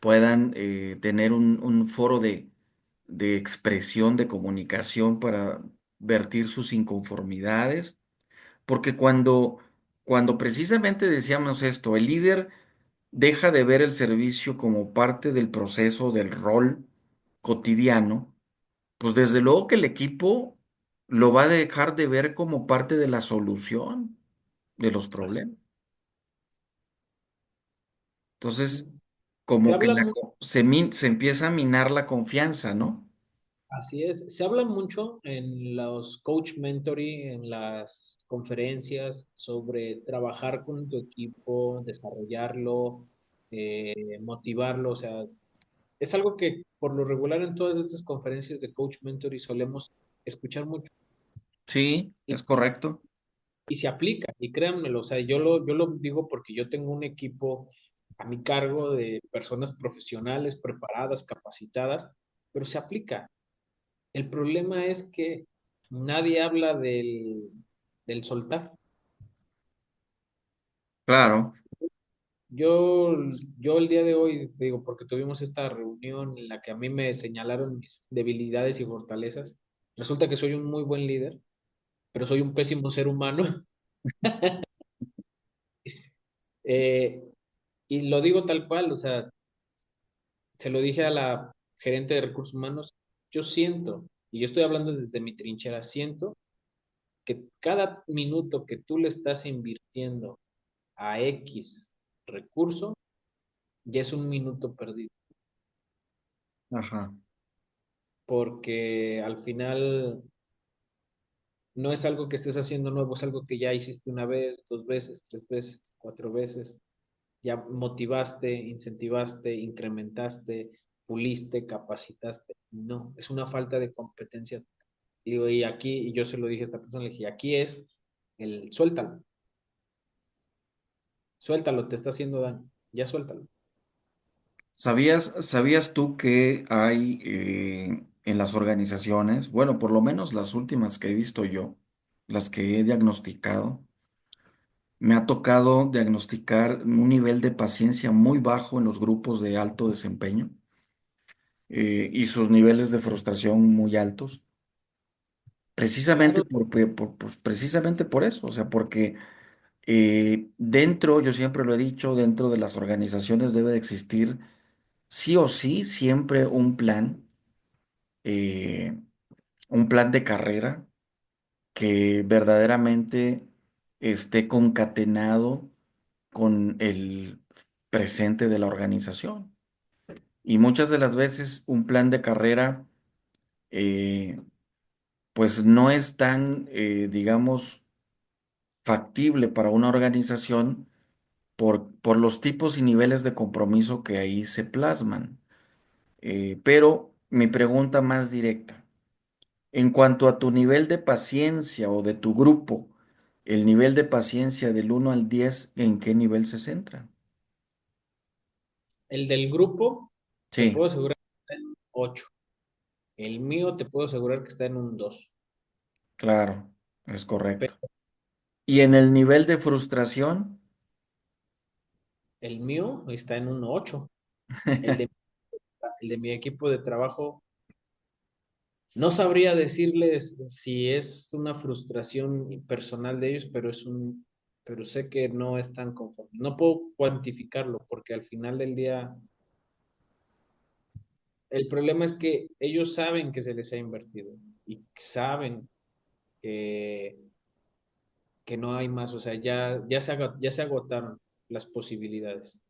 puedan tener un foro de expresión, de comunicación para vertir sus inconformidades. Porque cuando precisamente decíamos esto, el líder deja de ver el servicio como parte del proceso, del rol cotidiano, pues desde luego que el equipo lo va a dejar de ver como parte de la solución de los así, problemas. Entonces, se como que habla, se empieza a minar la confianza, ¿no? así es, se habla mucho en los coach mentoring, en las conferencias sobre trabajar con tu equipo, desarrollarlo, motivarlo, o sea, es algo que por lo regular en todas estas conferencias de coach mentoring solemos escuchar mucho. Sí, es correcto. Y se aplica, y créanmelo, o sea, yo lo digo porque yo tengo un equipo a mi cargo de personas profesionales, preparadas, capacitadas, pero se aplica. El problema es que nadie habla del soltar. Claro. Yo, yo el día de hoy, digo, porque tuvimos esta reunión en la que a mí me señalaron mis debilidades y fortalezas, resulta que soy un muy buen líder, pero soy un pésimo ser humano. Eh, y lo digo tal cual, o sea, se lo dije a la gerente de recursos humanos, yo siento, y yo estoy hablando desde mi trinchera, siento que cada minuto que tú le estás invirtiendo a X recurso, ya es un minuto perdido, Ajá. porque al final no es algo que estés haciendo nuevo, es algo que ya hiciste una vez, dos veces, tres veces, cuatro veces, ya motivaste, incentivaste, incrementaste, puliste, capacitaste. No, es una falta de competencia. Y digo, y aquí, y yo se lo dije a esta persona, le dije, aquí es el suéltalo, suéltalo, te está haciendo daño, ya suéltalo. ¿Sabías tú que hay en las organizaciones, bueno, por lo menos las últimas que he visto yo, las que he diagnosticado, me ha tocado diagnosticar un nivel de paciencia muy bajo en los grupos de alto desempeño y sus niveles de frustración muy altos, precisamente Claro, precisamente por eso, o sea, porque dentro, yo siempre lo he dicho, dentro de las organizaciones debe de existir sí o sí siempre eh, un plan de carrera que verdaderamente esté concatenado con el presente de la organización. Y muchas de las veces un plan de carrera, eh, pues no es tan, digamos, factible para una organización por los tipos y niveles de compromiso que ahí se plasman. Pero mi pregunta más directa. En cuanto a tu nivel de paciencia o de tu grupo, el nivel de paciencia del 1 al 10, ¿en qué nivel se centra? el del grupo, te Sí, puedo asegurar que está en un 8. El mío te puedo asegurar que está en un 2. claro, es correcto. Pero ¿Y en el nivel de frustración? el mío está en un 8. El de, el de mi equipo de trabajo, no sabría decirles si es una frustración personal de ellos, pero sé que no están conformes. No puedo cuantificarlo porque al final del día el problema es que ellos saben que se les ha invertido y saben que, que no hay más, o sea, ya se agotaron las posibilidades.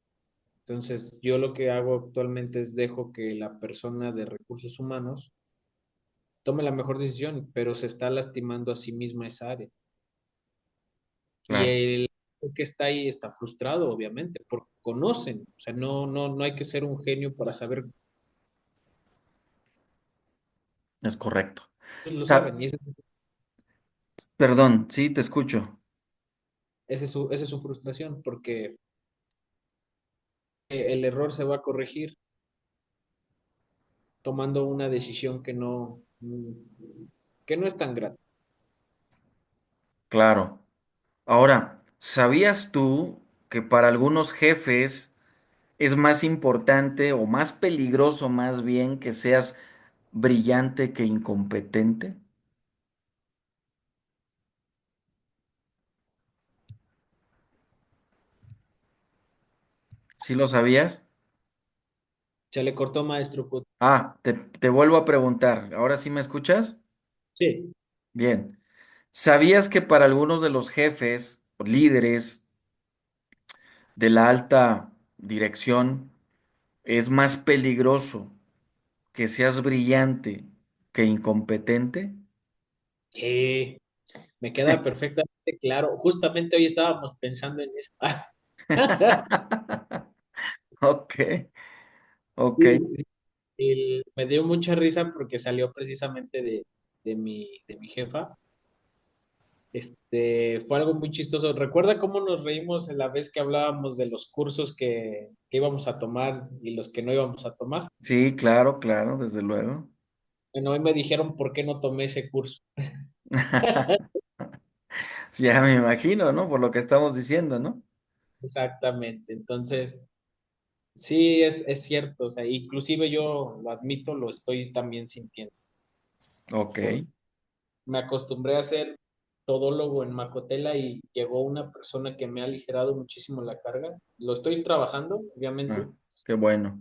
Entonces, yo lo que hago actualmente es dejo que la persona de recursos humanos tome la mejor decisión, pero se está lastimando a sí misma esa área. Y Claro, el que está ahí está frustrado, obviamente, porque conocen, o sea, no hay que ser un genio para saber, es correcto. lo saben, y Perdón, sí, te escucho. esa es su frustración, porque el error se va a corregir tomando una decisión que no es tan grata. Claro. Ahora, ¿sabías tú que para algunos jefes es más importante o más peligroso más bien que seas brillante que incompetente? ¿Sí lo sabías? Se le cortó maestro. Ah, te vuelvo a preguntar. ¿Ahora sí me escuchas? Sí, Bien. ¿Sabías que para algunos de los jefes o líderes de la alta dirección es más peligroso que seas brillante que incompetente? me queda perfectamente claro. Justamente hoy estábamos pensando en eso. Ok, ok. Sí, me dio mucha risa porque salió precisamente de mi jefa. Fue algo muy chistoso. ¿Recuerda cómo nos reímos en la vez que hablábamos de los cursos que íbamos a tomar y los que no íbamos a tomar? Sí, claro, claro, desde luego. Bueno, hoy me dijeron por qué no tomé ese curso. Sí, ya me imagino, ¿no? Por lo que estamos diciendo, ¿no? Exactamente. Entonces, sí, es cierto. O sea, inclusive yo lo admito, lo estoy también sintiendo. Ok, Porque me acostumbré a ser todólogo en Macotela y llegó una persona que me ha aligerado muchísimo la carga. Lo estoy trabajando, obviamente, ah, qué bueno,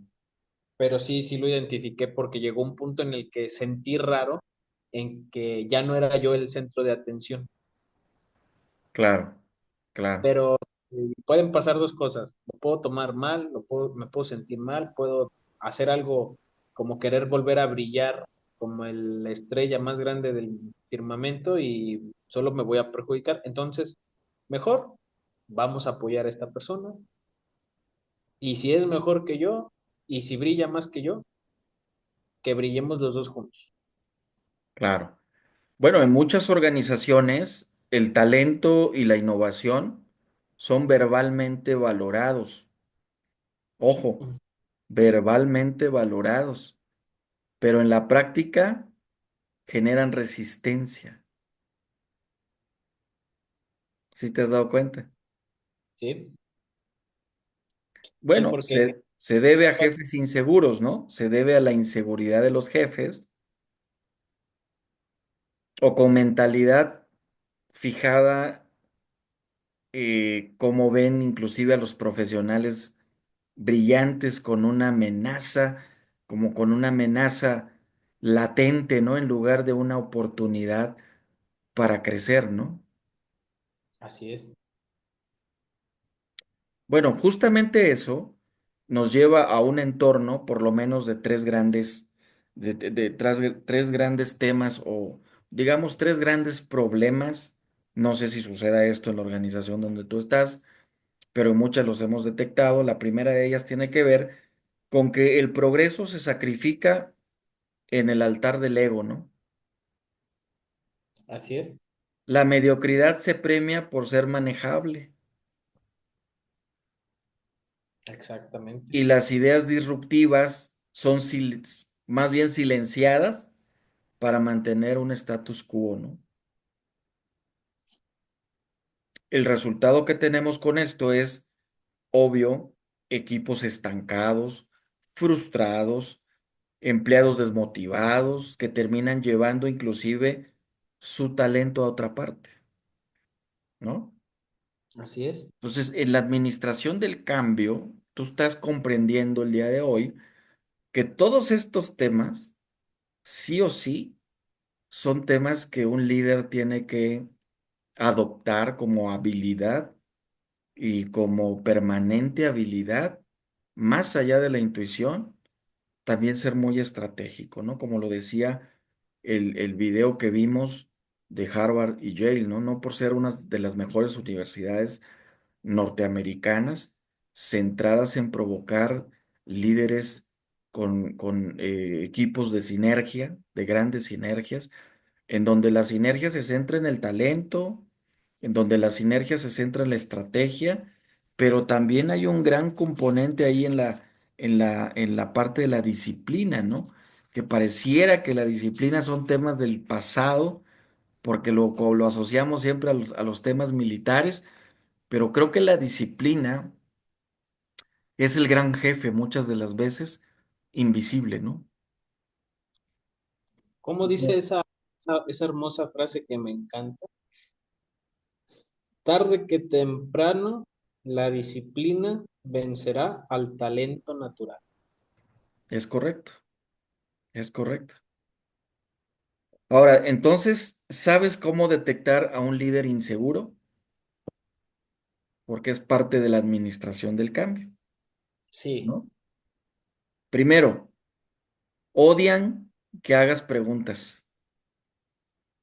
pero sí lo identifiqué porque llegó un punto en el que sentí raro en que ya no era yo el centro de atención. claro, claro, Pero pueden pasar dos cosas. Lo puedo tomar mal, me puedo sentir mal, puedo hacer algo como querer volver a brillar como la estrella más grande del firmamento y solo me voy a perjudicar. Entonces, mejor vamos a apoyar a esta persona y si es mejor que yo y si brilla más que yo, que brillemos los dos juntos. claro. Bueno, en muchas organizaciones el talento y la innovación son verbalmente valorados. Ojo, Mm. verbalmente valorados, pero en la práctica generan resistencia. ¿Sí te has dado cuenta? Sí, sí, Bueno, porque se debe a jefes inseguros, ¿no? Se debe a la inseguridad de los jefes o con mentalidad fijada, como ven inclusive a los profesionales brillantes con una amenaza, como con una amenaza latente, ¿no? En lugar de una oportunidad para crecer, ¿no? así es, Bueno, justamente eso nos lleva a un entorno, por lo menos de tres grandes, tres grandes temas o digamos tres grandes problemas. No sé si suceda esto en la organización donde tú estás, pero en muchas los hemos detectado. La primera de ellas tiene que ver con que el progreso se sacrifica en el altar del ego, ¿no? así es, La mediocridad se premia por ser manejable exactamente, y las ideas disruptivas son más bien silenciadas para mantener un status quo, ¿no? El resultado que tenemos con esto es, obvio, equipos estancados, frustrados, empleados desmotivados que terminan llevando inclusive su talento a otra parte, ¿no? así es, Entonces, en la administración del cambio, tú estás comprendiendo el día de hoy que todos estos temas, sí o sí, son temas que un líder tiene que adoptar como habilidad y como permanente habilidad, más allá de la intuición, también ser muy estratégico, ¿no? Como lo decía el video que vimos de Harvard y Yale, ¿no? No por ser una de las mejores universidades norteamericanas, centradas en provocar líderes con equipos de sinergia, de grandes sinergias, en donde la sinergia se centra en el talento, en donde la sinergia se centra en la estrategia, pero también hay un gran componente ahí en la parte de la disciplina, ¿no? Que pareciera que la disciplina son temas del pasado, porque lo asociamos siempre a los temas militares, pero creo que la disciplina es el gran jefe muchas de las veces, invisible, ¿no? ¿Cómo dice esa hermosa frase que me encanta? Tarde que temprano, la disciplina vencerá al talento natural. Es correcto, es correcto. Ahora, entonces, ¿sabes cómo detectar a un líder inseguro? Porque es parte de la administración del cambio, Sí, ¿no? Primero, odian que hagas preguntas,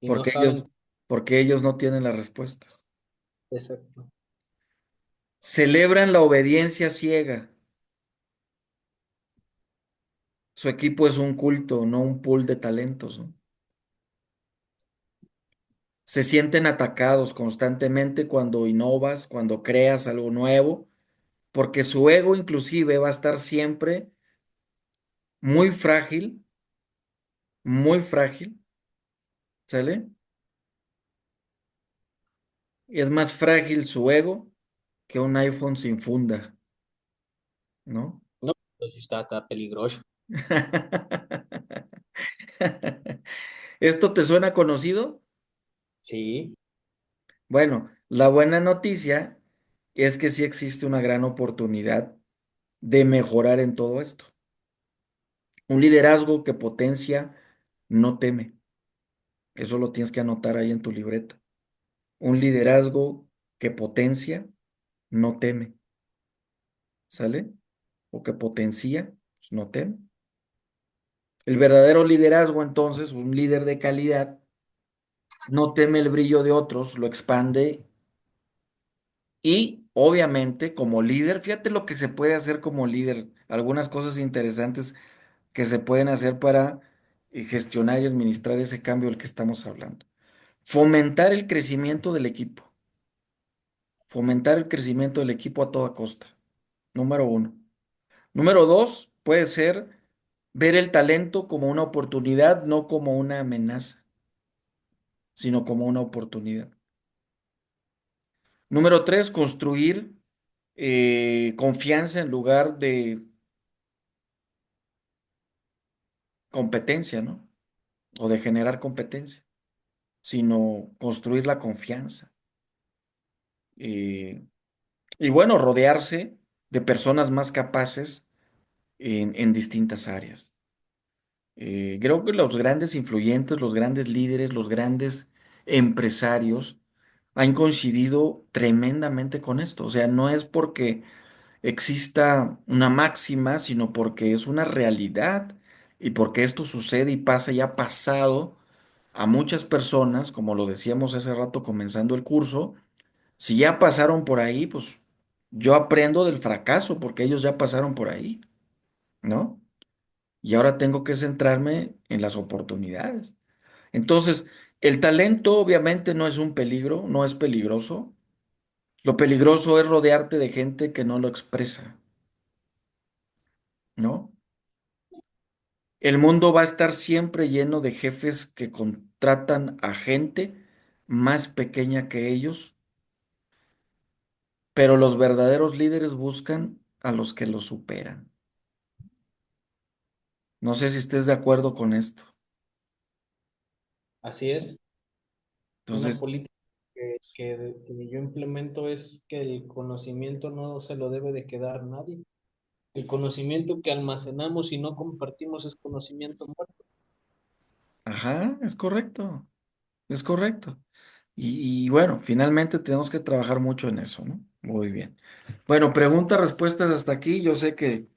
y no porque ellos, saben porque ellos no tienen las respuestas. exacto. Celebran la obediencia ciega. Su equipo es un culto, no un pool de talentos, ¿no? Se sienten atacados constantemente cuando innovas, cuando creas algo nuevo, porque su ego inclusive va a estar siempre muy frágil, ¿sale? Y es más frágil su ego que un iPhone sin funda, ¿no? No, pues está peligroso. ¿Esto te suena conocido? Sí, Bueno, la buena noticia es que sí existe una gran oportunidad de mejorar en todo esto. Un liderazgo que potencia no teme. Eso lo tienes que anotar ahí en tu libreta. Un liderazgo que potencia no teme, ¿sale? O que potencia, pues, no teme. El verdadero liderazgo, entonces, un líder de calidad, no teme el brillo de otros, lo expande y, obviamente, como líder, fíjate lo que se puede hacer como líder, algunas cosas interesantes que se pueden hacer para gestionar y administrar ese cambio del que estamos hablando. Fomentar el crecimiento del equipo, fomentar el crecimiento del equipo a toda costa, número uno. Número dos, puede ser ver el talento como una oportunidad, no como una amenaza, sino como una oportunidad. Número tres, construir confianza en lugar de competencia, ¿no? O de generar competencia, sino construir la confianza. Eh, y bueno, rodearse de personas más capaces en distintas áreas. Creo que los grandes influyentes, los grandes líderes, los grandes empresarios han coincidido tremendamente con esto. O sea, no es porque exista una máxima, sino porque es una realidad y porque esto sucede y pasa y ha pasado a muchas personas, como lo decíamos hace rato comenzando el curso, si ya pasaron por ahí, pues yo aprendo del fracaso porque ellos ya pasaron por ahí, ¿no? Y ahora tengo que centrarme en las oportunidades. Entonces, el talento obviamente no es un peligro, no es peligroso. Lo peligroso es rodearte de gente que no lo expresa, ¿no? El mundo va a estar siempre lleno de jefes que contratan a gente más pequeña que ellos, pero los verdaderos líderes buscan a los que los superan. No sé si estés de acuerdo con esto. así es. Una Entonces, política que yo implemento es que el conocimiento no se lo debe de quedar nadie. El conocimiento que almacenamos y no compartimos es conocimiento muerto. Ajá, es correcto, es correcto. Y bueno, finalmente tenemos que trabajar mucho en eso, ¿no? Muy bien. Bueno, preguntas, respuestas hasta aquí. Yo sé que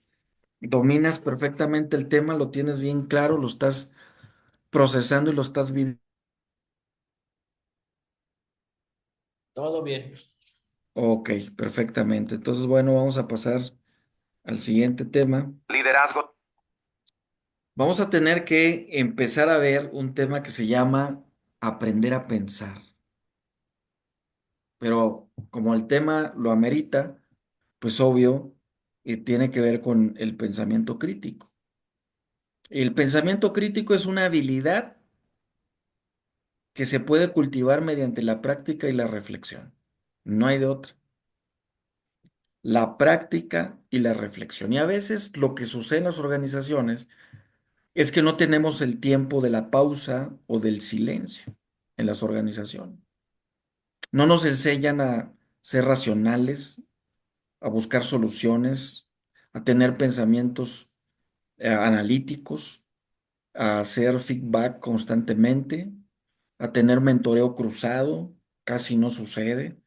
dominas perfectamente el tema, lo tienes bien claro, lo estás procesando y lo estás viviendo. Todo bien. Ok, perfectamente. Entonces, bueno, vamos a pasar al siguiente tema. Liderazgo. Vamos a tener que empezar a ver un tema que se llama aprender a pensar. Pero como el tema lo amerita, pues obvio, tiene que ver con el pensamiento crítico. El pensamiento crítico es una habilidad que se puede cultivar mediante la práctica y la reflexión. No hay de otra. La práctica y la reflexión. Y a veces lo que sucede en las organizaciones es que no tenemos el tiempo de la pausa o del silencio en las organizaciones. No nos enseñan a ser racionales, a buscar soluciones, a tener pensamientos analíticos, a hacer feedback constantemente, a tener mentoreo cruzado, casi no sucede.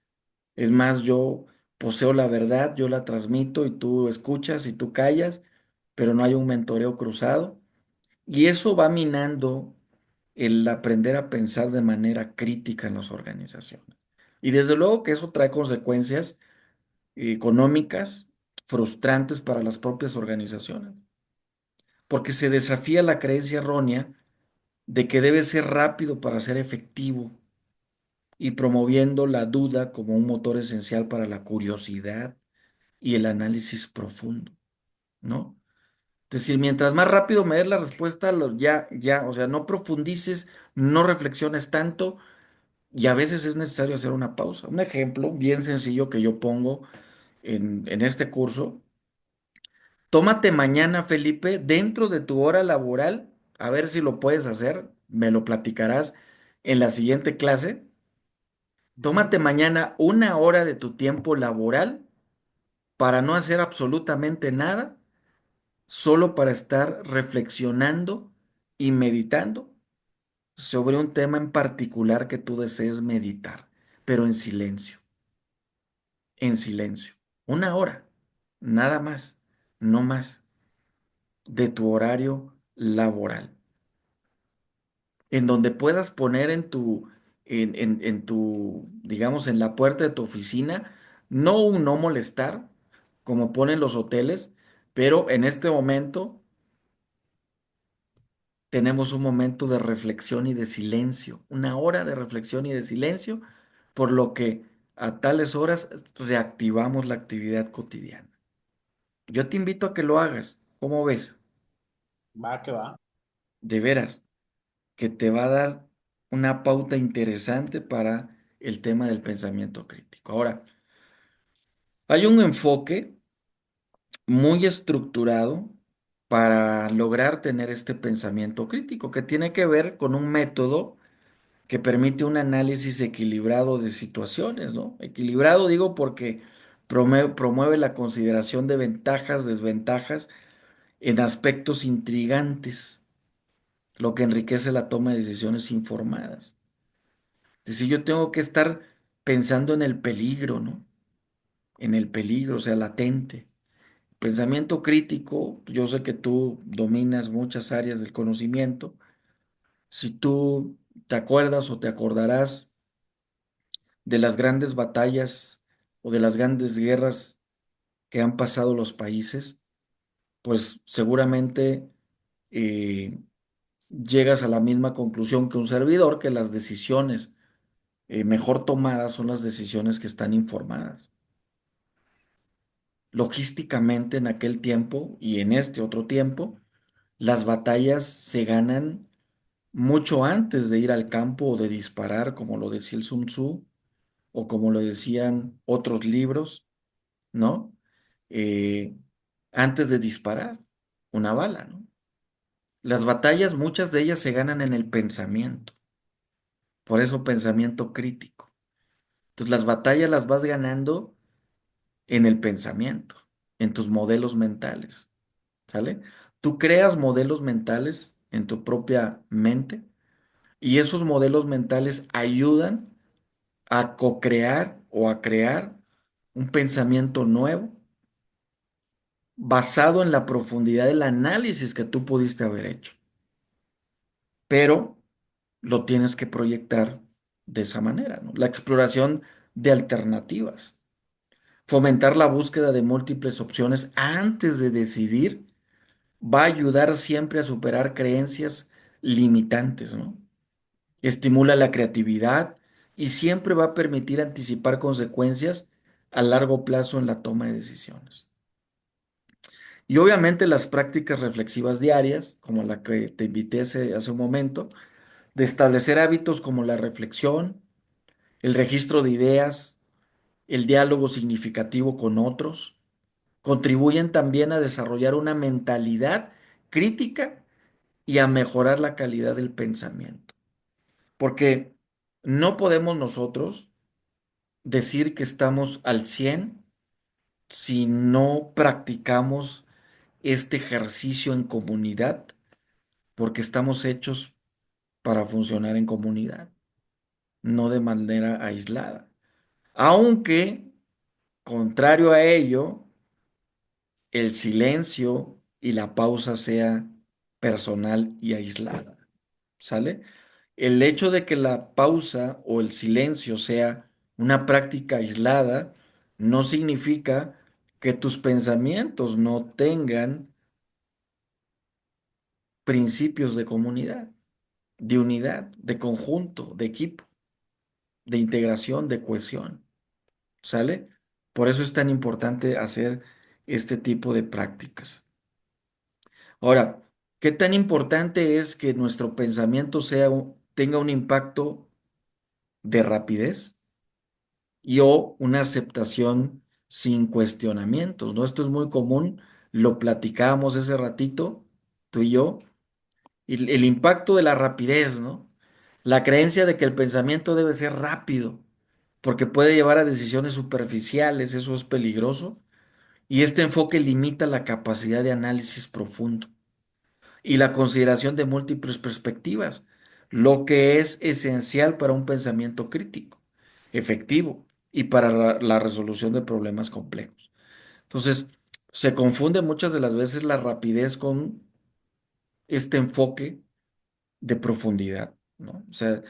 Es más, yo poseo la verdad, yo la transmito y tú escuchas y tú callas, pero no hay un mentoreo cruzado. Y eso va minando el aprender a pensar de manera crítica en las organizaciones. Y desde luego que eso trae consecuencias económicas frustrantes para las propias organizaciones, porque se desafía la creencia errónea de que debe ser rápido para ser efectivo y promoviendo la duda como un motor esencial para la curiosidad y el análisis profundo, ¿no? Es decir, mientras más rápido me des la respuesta, ya, o sea, no profundices, no reflexiones tanto y a veces es necesario hacer una pausa. Un ejemplo bien sencillo que yo pongo en este curso: tómate mañana, Felipe, dentro de tu hora laboral, a ver si lo puedes hacer, me lo platicarás en la siguiente clase. Ujú. Tómate mañana una hora de tu tiempo laboral para no hacer absolutamente nada, solo para estar reflexionando y meditando sobre un tema en particular que tú desees meditar, pero en silencio, en silencio. Una hora, nada más, no más, de tu horario laboral, en donde puedas poner digamos, en la puerta de tu oficina, no un no molestar, como ponen los hoteles, pero en este momento tenemos un momento de reflexión y de silencio, una hora de reflexión y de silencio, por lo que a tales horas reactivamos la actividad cotidiana. Yo te invito a que lo hagas. ¿Cómo ves? Va que va. De veras, que te va a dar una pauta interesante para el tema del pensamiento crítico. Ahora, hay un enfoque muy estructurado para lograr tener este pensamiento crítico, que tiene que ver con un método que permite un análisis equilibrado de situaciones, ¿no? Equilibrado digo porque promueve la consideración de ventajas, desventajas en aspectos intrigantes, lo que enriquece la toma de decisiones informadas. Es decir, yo tengo que estar pensando en el peligro, ¿no? En el peligro, o sea, latente. Pensamiento crítico, yo sé que tú dominas muchas áreas del conocimiento. Si tú te acuerdas o te acordarás de las grandes batallas o de las grandes guerras que han pasado los países, pues seguramente eh, llegas a la misma conclusión que un servidor, que las decisiones mejor tomadas son las decisiones que están informadas. Logísticamente en aquel tiempo y en este otro tiempo, las batallas se ganan mucho antes de ir al campo o de disparar, como lo decía el Sun Tzu o como lo decían otros libros, ¿no? Eh, Antes de disparar una bala, ¿no? Las batallas, muchas de ellas se ganan en el pensamiento, por eso pensamiento crítico. Entonces las batallas las vas ganando en el pensamiento. en tus modelos mentales, ¿sale? Tú creas modelos mentales en tu propia mente y esos modelos mentales ayudan a co-crear o a crear un pensamiento nuevo basado en la profundidad del análisis que tú pudiste haber hecho, pero lo tienes que proyectar de esa manera, ¿no? La exploración de alternativas, fomentar la búsqueda de múltiples opciones antes de decidir, va a ayudar siempre a superar creencias limitantes, ¿no? Estimula la creatividad y siempre va a permitir anticipar consecuencias a largo plazo en la toma de decisiones. Y obviamente las prácticas reflexivas diarias, como la que te invité hace un momento, de establecer hábitos como la reflexión, el registro de ideas, el diálogo significativo con otros, contribuyen también a desarrollar una mentalidad crítica y a mejorar la calidad del pensamiento. Porque no podemos nosotros decir que estamos al 100 si no practicamos este ejercicio en comunidad, porque estamos hechos para funcionar en comunidad, no de manera aislada. Aunque, contrario a ello, el silencio y la pausa sea personal y aislada, ¿sale? El hecho de que la pausa o el silencio sea una práctica aislada no significa que tus pensamientos no tengan principios de comunidad, de unidad, de conjunto, de equipo, de integración, de cohesión, ¿sale? Por eso es tan importante hacer este tipo de prácticas. Ahora, ¿qué tan importante es que nuestro pensamiento tenga un impacto de rapidez y o una aceptación sin cuestionamientos, ¿no? Esto es muy común, lo platicábamos ese ratito, tú y yo, y el impacto de la rapidez, ¿no? La creencia de que el pensamiento debe ser rápido, porque puede llevar a decisiones superficiales, eso es peligroso, y este enfoque limita la capacidad de análisis profundo y la consideración de múltiples perspectivas, lo que es esencial para un pensamiento crítico, efectivo y para la resolución de problemas complejos. Entonces, se confunde muchas de las veces la rapidez con este enfoque de profundidad, ¿no? O sea,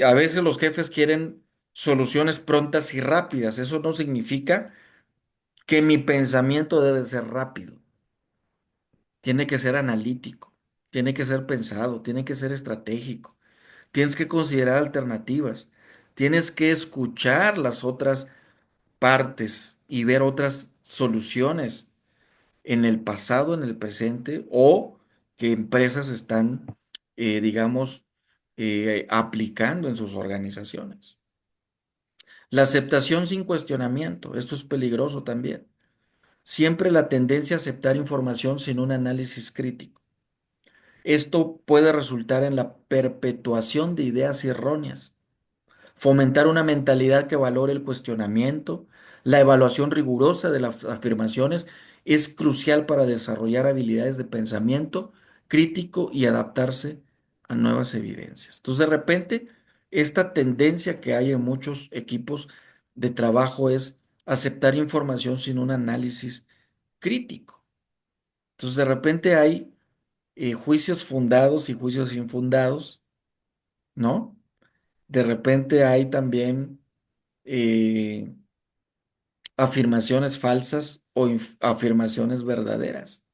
a veces los jefes quieren soluciones prontas y rápidas. Eso no significa que mi pensamiento debe ser rápido. Tiene que ser analítico, tiene que ser pensado, tiene que ser estratégico. Tienes que considerar alternativas. Tienes que escuchar las otras partes y ver otras soluciones en el pasado, en el presente o que empresas están, digamos, aplicando en sus organizaciones. La aceptación sin cuestionamiento, esto es peligroso también. Siempre la tendencia a aceptar información sin un análisis crítico. Esto puede resultar en la perpetuación de ideas erróneas. Fomentar una mentalidad que valore el cuestionamiento, la evaluación rigurosa de las afirmaciones es crucial para desarrollar habilidades de pensamiento crítico y adaptarse a nuevas evidencias. Entonces, de repente, esta tendencia que hay en muchos equipos de trabajo es aceptar información sin un análisis crítico. Entonces, de repente hay juicios fundados y juicios infundados, ¿no? De repente hay también eh, afirmaciones falsas o afirmaciones verdaderas.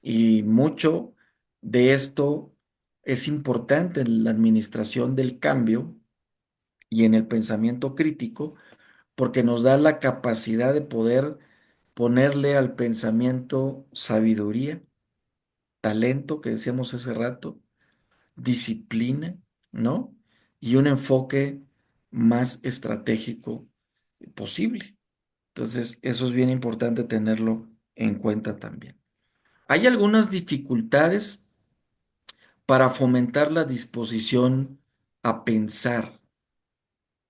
Y mucho de esto es importante en la administración del cambio y en el pensamiento crítico porque nos da la capacidad de poder ponerle al pensamiento sabiduría, talento, que decíamos hace rato, disciplina, ¿no? Y un enfoque más estratégico posible. Entonces, eso es bien importante tenerlo en cuenta también. Hay algunas dificultades para fomentar la disposición a pensar,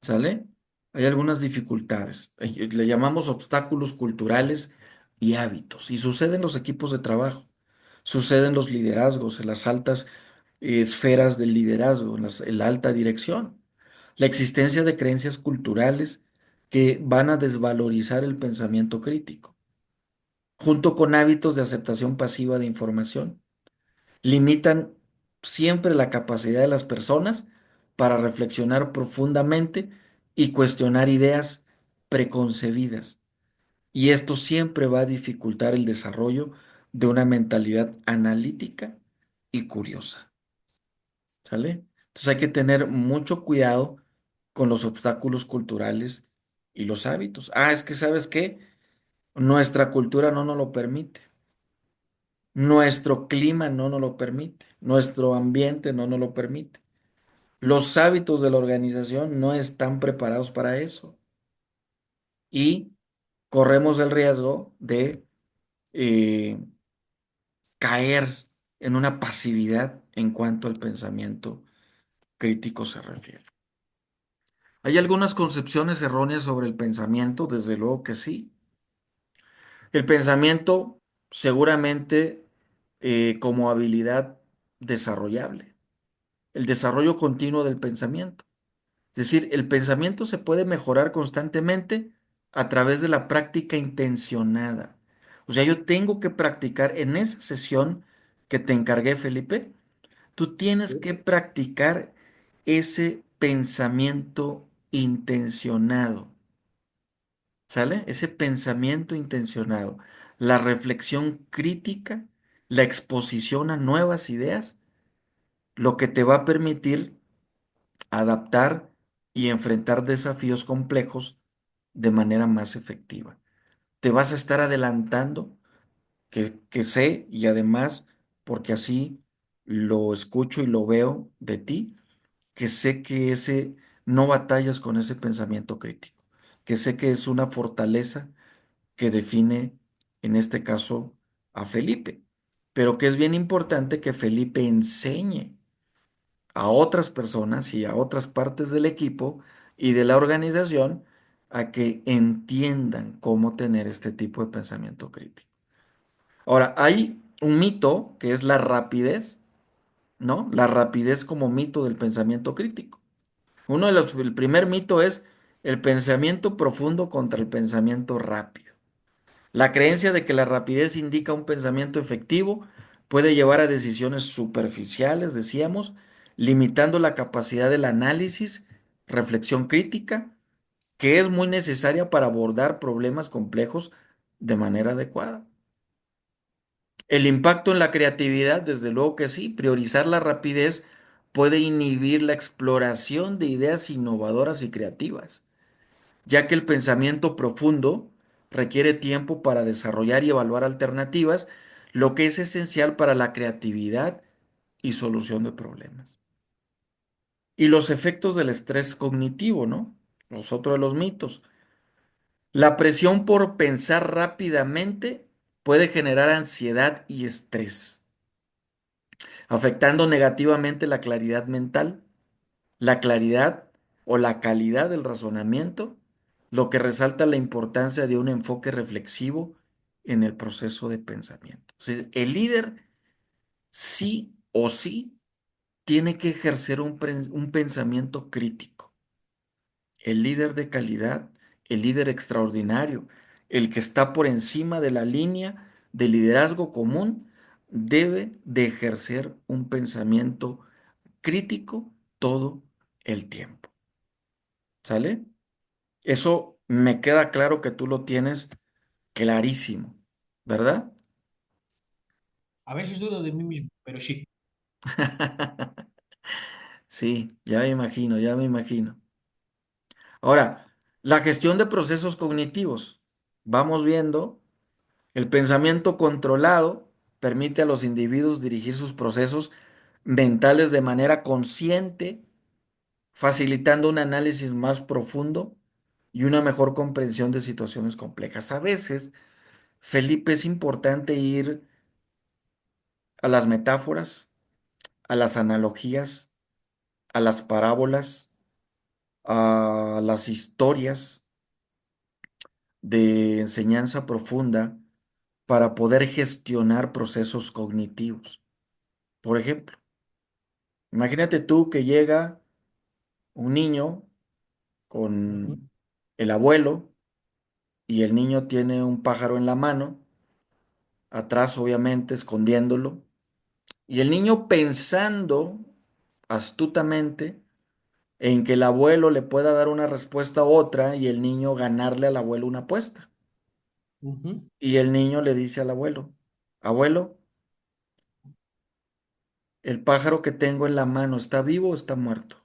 ¿sale? Hay algunas dificultades. Le llamamos obstáculos culturales y hábitos. Y sucede en los equipos de trabajo, sucede en los liderazgos, en las altas esferas del liderazgo, en la alta dirección. La existencia de creencias culturales que van a desvalorizar el pensamiento crítico, junto con hábitos de aceptación pasiva de información, limitan siempre la capacidad de las personas para reflexionar profundamente y cuestionar ideas preconcebidas. Y esto siempre va a dificultar el desarrollo de una mentalidad analítica y curiosa. ¿Sale? Entonces hay que tener mucho cuidado con los obstáculos culturales y los hábitos. Ah, es que ¿sabes qué? Nuestra cultura no nos lo permite. Nuestro clima no nos lo permite. Nuestro ambiente no nos lo permite. Los hábitos de la organización no están preparados para eso. Y corremos el riesgo de eh, caer en una pasividad en cuanto al pensamiento crítico se refiere. ¿Hay algunas concepciones erróneas sobre el pensamiento? Desde luego que sí. El pensamiento seguramente como habilidad desarrollable. El desarrollo continuo del pensamiento. Es decir, el pensamiento se puede mejorar constantemente a través de la práctica intencionada. O sea, yo tengo que practicar en esa sesión que te encargué, Felipe. Tú tienes que practicar ese pensamiento intencionado, ¿sale? Ese pensamiento intencionado, la reflexión crítica, la exposición a nuevas ideas, lo que te va a permitir adaptar y enfrentar desafíos complejos de manera más efectiva. Te vas a estar adelantando, que sé, y además, porque así lo escucho y lo veo de ti, que sé que ese no batallas con ese pensamiento crítico, que sé que es una fortaleza que define, en este caso, a Felipe, pero que es bien importante que Felipe enseñe a otras personas y a otras partes del equipo y de la organización a que entiendan cómo tener este tipo de pensamiento crítico. Ahora, hay un mito que es la rapidez, ¿no? La rapidez como mito del pensamiento crítico. El primer mito es el pensamiento profundo contra el pensamiento rápido. La creencia de que la rapidez indica un pensamiento efectivo puede llevar a decisiones superficiales, decíamos, limitando la capacidad del análisis, reflexión crítica, que es muy necesaria para abordar problemas complejos de manera adecuada. El impacto en la creatividad, desde luego que sí, priorizar la rapidez puede inhibir la exploración de ideas innovadoras y creativas, ya que el pensamiento profundo requiere tiempo para desarrollar y evaluar alternativas, lo que es esencial para la creatividad y solución de problemas. Y los efectos del estrés cognitivo, ¿no? Los otros de los mitos. La presión por pensar rápidamente puede generar ansiedad y estrés, afectando negativamente la claridad mental, la claridad o la calidad del razonamiento, lo que resalta la importancia de un enfoque reflexivo en el proceso de pensamiento. O sea, el líder sí o sí tiene que ejercer un pensamiento crítico. El líder de calidad, el líder extraordinario, el que está por encima de la línea de liderazgo común, debe de ejercer un pensamiento crítico todo el tiempo. ¿Sale? Eso me queda claro que tú lo tienes clarísimo, ¿verdad? A veces dudo de mí mismo, pero sí. Sí, ya me imagino, ya me imagino. Ahora, la gestión de procesos cognitivos. Vamos viendo, el pensamiento controlado permite a los individuos dirigir sus procesos mentales de manera consciente, facilitando un análisis más profundo y una mejor comprensión de situaciones complejas. A veces, Felipe, es importante ir a las metáforas, a las analogías, a las parábolas, a las historias de enseñanza profunda para poder gestionar procesos cognitivos. Por ejemplo, imagínate tú que llega un niño ujú, con el abuelo y el niño tiene un pájaro en la mano, atrás obviamente escondiéndolo, y el niño pensando astutamente en que el abuelo le pueda dar una respuesta a otra y el niño ganarle al abuelo una apuesta. ujú. Y el niño le dice al abuelo, abuelo, el pájaro que tengo en la mano, ¿está vivo o está muerto?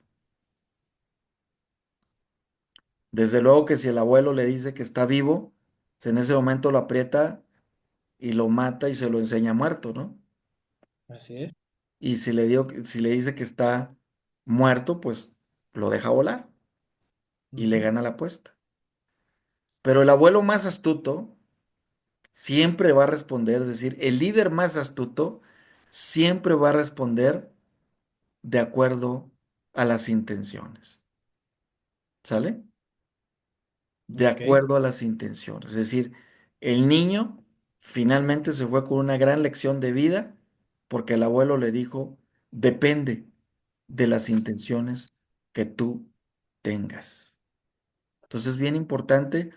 Desde luego que si el abuelo le dice que está vivo, pues en ese momento lo aprieta y lo mata y se lo enseña muerto, ¿no? Así es. Y si le dice que está muerto, pues lo deja volar y le Ujú. gana la apuesta. Pero el abuelo más astuto siempre va a responder, es decir, el líder más astuto siempre va a responder de acuerdo a las intenciones, ¿sale? De Ok, acuerdo a las intenciones. Es decir, el niño finalmente se fue con una gran lección de vida porque el abuelo le dijo, depende de las intenciones que tú tengas. Entonces es bien importante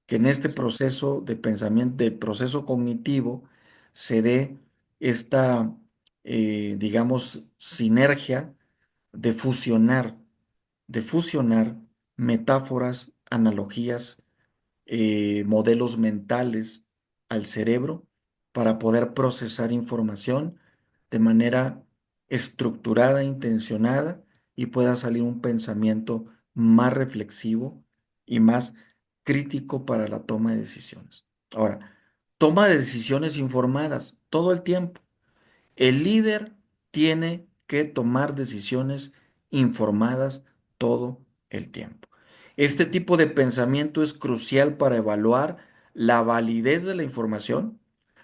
que en este proceso de pensamiento, de proceso cognitivo, se dé esta, digamos, sinergia de fusionar, de fusionar metáforas, analogías, modelos mentales al cerebro para poder procesar información de manera estructurada, intencionada y pueda salir un pensamiento más reflexivo y más crítico para la toma de decisiones. Ahora, toma de decisiones informadas todo el tiempo. El líder tiene que tomar decisiones informadas todo el tiempo. Este tipo de pensamiento es crucial para evaluar la validez de la información,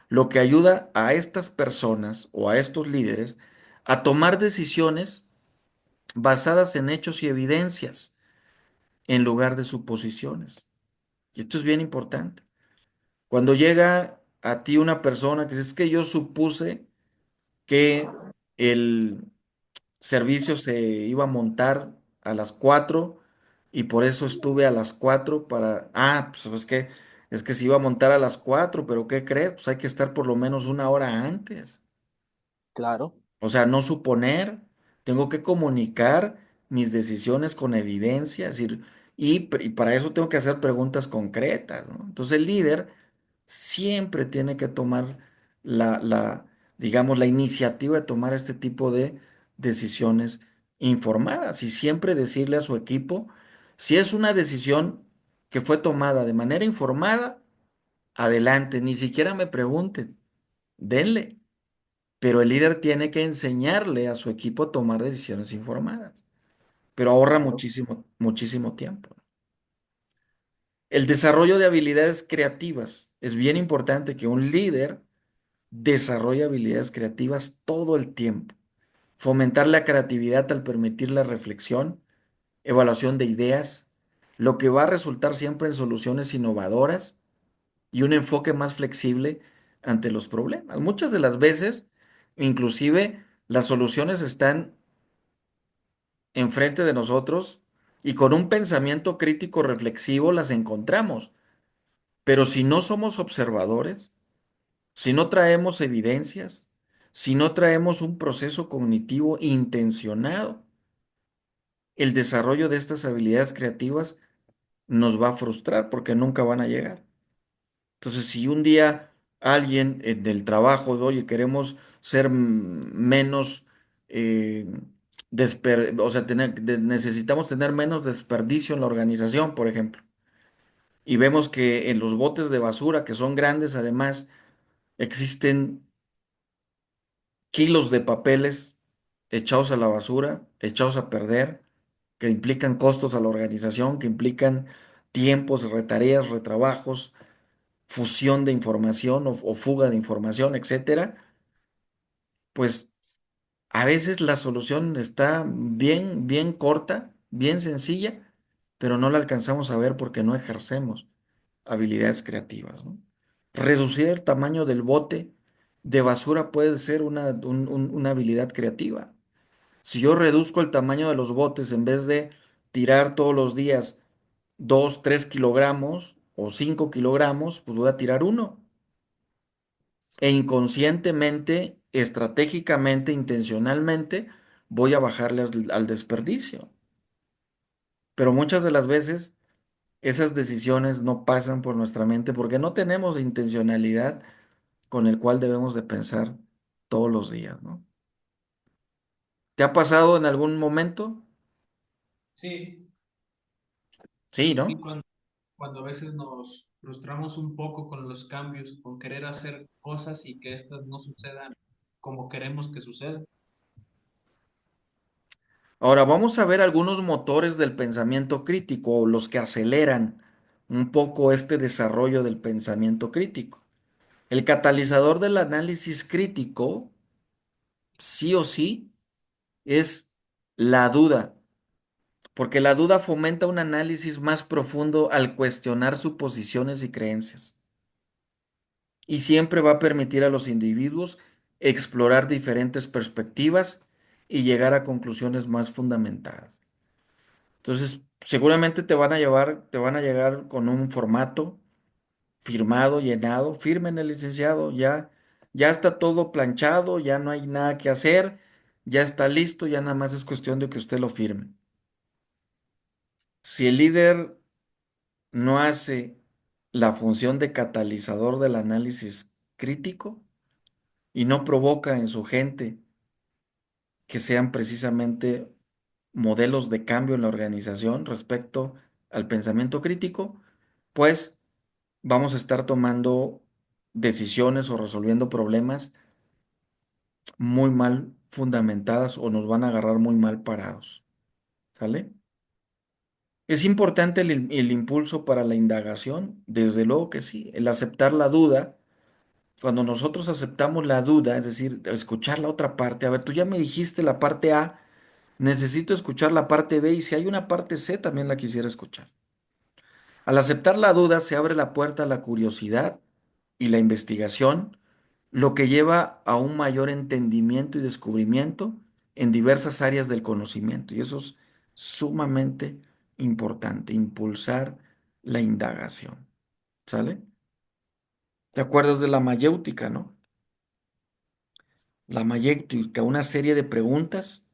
lo que ayuda a estas personas o a estos líderes a tomar decisiones basadas en hechos y evidencias en lugar de suposiciones. Y esto es bien importante. Cuando llega a ti una persona que dice, es que yo supuse que el servicio se iba a montar a las 4 y por eso estuve a las 4 para, pues es que se iba a montar a las 4 pero ¿qué crees? Pues hay que estar por lo menos una hora antes. claro. O sea, no suponer, tengo que comunicar mis decisiones con evidencia, es decir, y para eso tengo que hacer preguntas concretas, ¿no? Entonces el líder siempre tiene que tomar digamos, la iniciativa de tomar este tipo de decisiones informadas y siempre decirle a su equipo, si es una decisión que fue tomada de manera informada, adelante, ni siquiera me pregunten, denle. Pero el líder tiene que enseñarle a su equipo a tomar decisiones informadas, pero ahorra Claro. muchísimo, muchísimo tiempo. El desarrollo de habilidades creativas. Es bien importante que un líder desarrolle habilidades creativas todo el tiempo. Fomentar la creatividad al permitir la reflexión, evaluación de ideas, lo que va a resultar siempre en soluciones innovadoras y un enfoque más flexible ante los problemas. Muchas de las veces, inclusive, las soluciones están enfrente de nosotros y con un pensamiento crítico reflexivo las encontramos. Pero si no somos observadores, si no traemos evidencias, si no traemos un proceso cognitivo intencionado, el desarrollo de estas habilidades creativas nos va a frustrar porque nunca van a llegar. Entonces, si un día alguien en el trabajo, oye, queremos ser menos, eh, o sea, necesitamos tener menos desperdicio en la organización, por ejemplo, y vemos que en los botes de basura, que son grandes además, existen kilos de papeles echados a la basura, echados a perder, que implican costos a la organización, que implican tiempos, retareas, retrabajos, fusión de información o fuga de información, etcétera, pues a veces la solución está bien, bien corta, bien sencilla, pero no la alcanzamos a ver porque no ejercemos habilidades creativas, ¿no? Reducir el tamaño del bote de basura puede ser una habilidad creativa. Si yo reduzco el tamaño de los botes en vez de tirar todos los días 2, 3 kilogramos o 5 kilogramos, pues voy a tirar uno. E inconscientemente, estratégicamente, intencionalmente, voy a bajarle al desperdicio. Pero muchas de las veces esas decisiones no pasan por nuestra mente porque no tenemos intencionalidad con el cual debemos de pensar todos los días, ¿no? ¿Te ha pasado en algún momento? Sí, Sí, sí, ¿no? cuando a veces nos frustramos un poco con los cambios, con querer hacer cosas y que éstas no sucedan como queremos que sucedan. Ahora vamos a ver algunos motores del pensamiento crítico, o los que aceleran un poco este desarrollo del pensamiento crítico. El catalizador del análisis crítico, sí o sí, es la duda, porque la duda fomenta un análisis más profundo al cuestionar suposiciones y creencias, y siempre va a permitir a los individuos explorar diferentes perspectivas y llegar a conclusiones más fundamentadas. Entonces, seguramente te van a llegar con un formato firmado, llenado, firmen el licenciado, ya está todo planchado, ya no hay nada que hacer, ya está listo, ya nada más es cuestión de que usted lo firme. Si el líder no hace la función de catalizador del análisis crítico y no provoca en su gente que sean precisamente modelos de cambio en la organización respecto al pensamiento crítico, pues vamos a estar tomando decisiones o resolviendo problemas muy mal fundamentadas o nos van a agarrar muy mal parados. ¿Sale? ¿Es importante el impulso para la indagación? Desde luego que sí. El aceptar la duda, cuando nosotros aceptamos la duda, es decir, escuchar la otra parte, a ver, tú ya me dijiste la parte A, necesito escuchar la parte B y si hay una parte C, también la quisiera escuchar. Al aceptar la duda, se abre la puerta a la curiosidad y la investigación, lo que lleva a un mayor entendimiento y descubrimiento en diversas áreas del conocimiento. Y eso es sumamente importante, impulsar la indagación. ¿Sale? ¿Te acuerdas de la mayéutica, no? La mayéutica, una serie de preguntas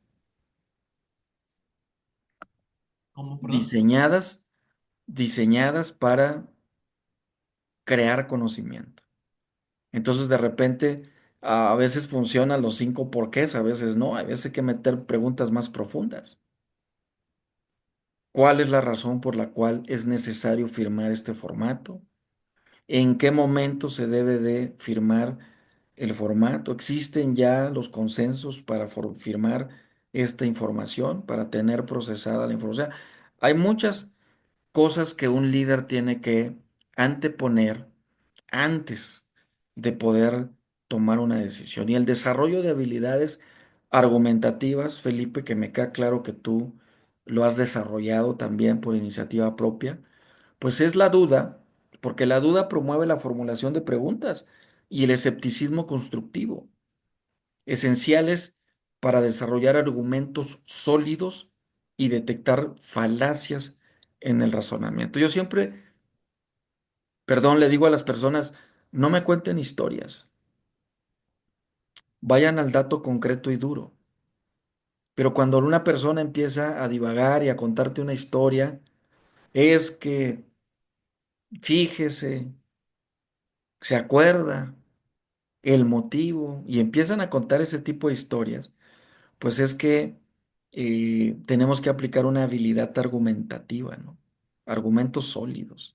¿Cómo, perdón? diseñadas, diseñadas para crear conocimiento. Entonces, de repente, a veces funcionan los 5 porqués, a veces no, a veces hay que meter preguntas más profundas. ¿Cuál es la razón por la cual es necesario firmar este formato? ¿En qué momento se debe de firmar el formato? ¿Existen ya los consensos para firmar esta información, para tener procesada la información? O sea, hay muchas cosas que un líder tiene que anteponer antes de poder tomar una decisión. Y el desarrollo de habilidades argumentativas, Felipe, que me queda claro que tú lo has desarrollado también por iniciativa propia, pues es la duda, porque la duda promueve la formulación de preguntas y el escepticismo constructivo, esenciales para desarrollar argumentos sólidos y detectar falacias en el razonamiento. Yo siempre, perdón, le digo a las personas, no me cuenten historias, vayan al dato concreto y duro. Pero cuando una persona empieza a divagar y a contarte una historia, es que, fíjese, se acuerda el motivo y empiezan a contar ese tipo de historias, pues es que tenemos que aplicar una habilidad argumentativa, ¿no? Argumentos sólidos,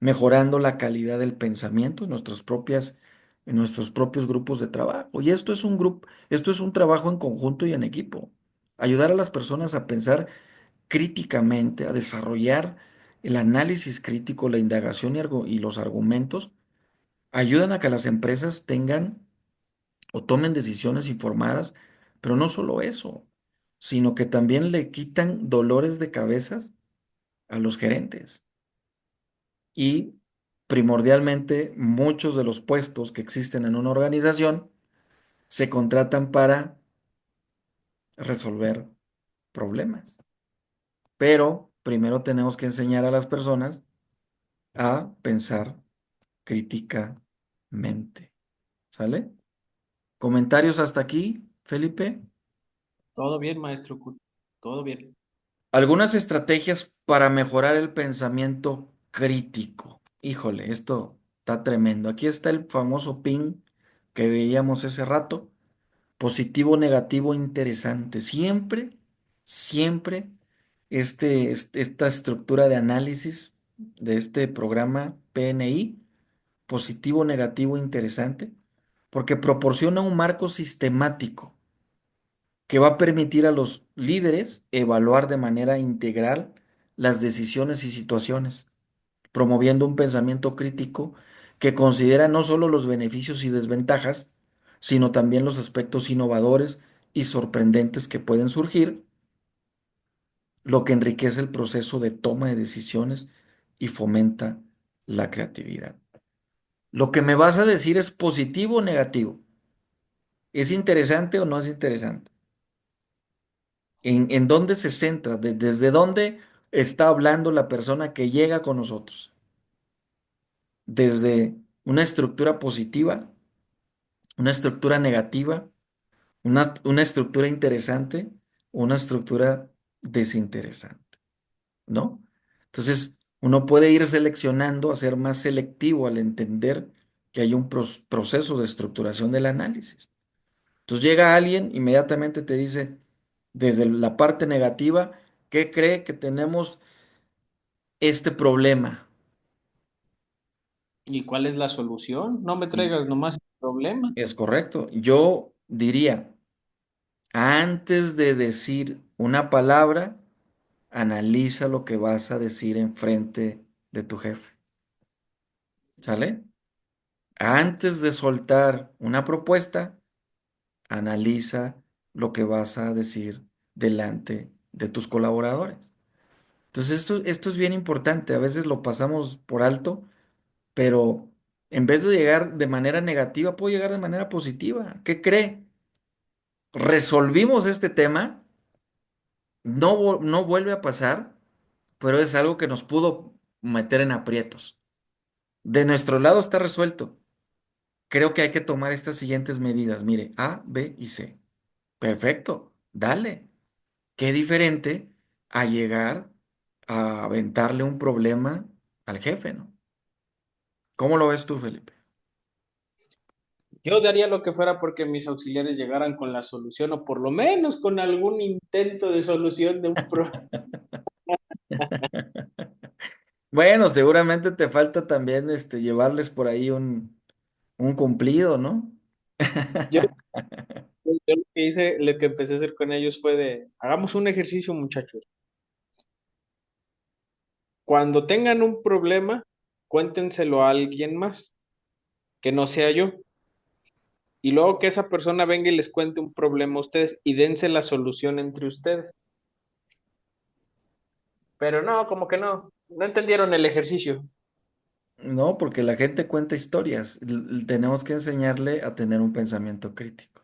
mejorando la calidad del pensamiento en nuestros propios grupos de trabajo. Y esto es un grupo, esto es un trabajo en conjunto y en equipo. Ayudar a las personas a pensar críticamente, a desarrollar el análisis crítico, la indagación y los argumentos, ayudan a que las empresas tengan o tomen decisiones informadas, pero no solo eso, sino que también le quitan dolores de cabezas a los gerentes y primordialmente muchos de los puestos que existen en una organización se contratan para resolver problemas. Pero primero tenemos que enseñar a las personas a pensar críticamente. ¿Sale? ¿Comentarios hasta aquí, Felipe? Todo bien, maestro. Todo bien. Algunas estrategias para mejorar el pensamiento crítico. Híjole, esto está tremendo. Aquí está el famoso ping que veíamos ese rato. Positivo, negativo, interesante. Siempre, siempre esta estructura de análisis de este programa PNI, positivo, negativo, interesante, porque proporciona un marco sistemático que va a permitir a los líderes evaluar de manera integral las decisiones y situaciones, promoviendo un pensamiento crítico que considera no solo los beneficios y desventajas, sino también los aspectos innovadores y sorprendentes que pueden surgir, lo que enriquece el proceso de toma de decisiones y fomenta la creatividad. Lo que me vas a decir es positivo o negativo. ¿Es interesante o no es interesante? ¿En dónde se centra? ¿Desde dónde está hablando la persona que llega con nosotros? ¿Desde una estructura positiva, una estructura negativa, una estructura interesante, una estructura desinteresante? ¿No? Entonces, uno puede ir seleccionando, a ser más selectivo al entender que hay un proceso de estructuración del análisis. Entonces llega alguien, inmediatamente te dice, desde la parte negativa, ¿qué cree que tenemos este problema? ¿Y cuál es la solución? No me Y traigas nomás el problema. es correcto. Yo diría, antes de decir una palabra, analiza lo que vas a decir en frente de tu jefe. ¿Sale? Antes de soltar una propuesta, analiza lo que vas a decir delante de tus colaboradores. Entonces, esto es bien importante. A veces lo pasamos por alto, pero en vez de llegar de manera negativa, puedo llegar de manera positiva. ¿Qué cree? Resolvimos este tema, no vuelve a pasar, pero es algo que nos pudo meter en aprietos. De nuestro lado está resuelto. Creo que hay que tomar estas siguientes medidas. Mire, A, B y C. Perfecto, dale. Qué diferente a llegar a aventarle un problema al jefe, ¿no? ¿Cómo lo ves tú, Felipe? Yo daría lo que fuera porque mis auxiliares llegaran con la solución o por lo menos con algún intento de solución de un problema. Bueno, seguramente te falta también llevarles por ahí un cumplido, ¿no? Yo, yo lo que hice, lo que empecé a hacer con ellos fue de, hagamos un ejercicio, muchachos. Cuando tengan un problema, cuéntenselo a alguien más, que no sea yo. Y luego que esa persona venga y les cuente un problema a ustedes y dense la solución entre ustedes. Pero no, como que no, no entendieron el ejercicio. No, porque la gente cuenta historias. Tenemos que enseñarle a tener un pensamiento crítico.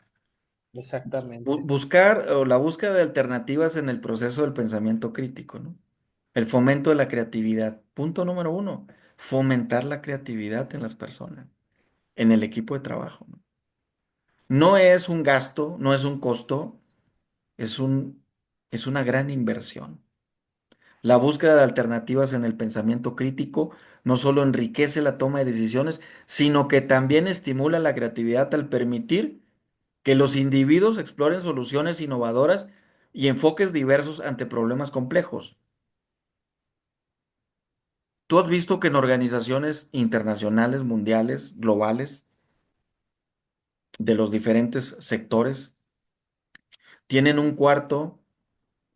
Exactamente. Buscar o la búsqueda de alternativas en el proceso del pensamiento crítico, ¿no? El fomento de la creatividad. Punto número uno, fomentar la creatividad en las personas, en el equipo de trabajo, ¿no? No es un gasto, no es un costo, es es una gran inversión. La búsqueda de alternativas en el pensamiento crítico no solo enriquece la toma de decisiones, sino que también estimula la creatividad al permitir que los individuos exploren soluciones innovadoras y enfoques diversos ante problemas complejos. ¿Tú has visto que en organizaciones internacionales, mundiales, globales, de los diferentes sectores, tienen un cuarto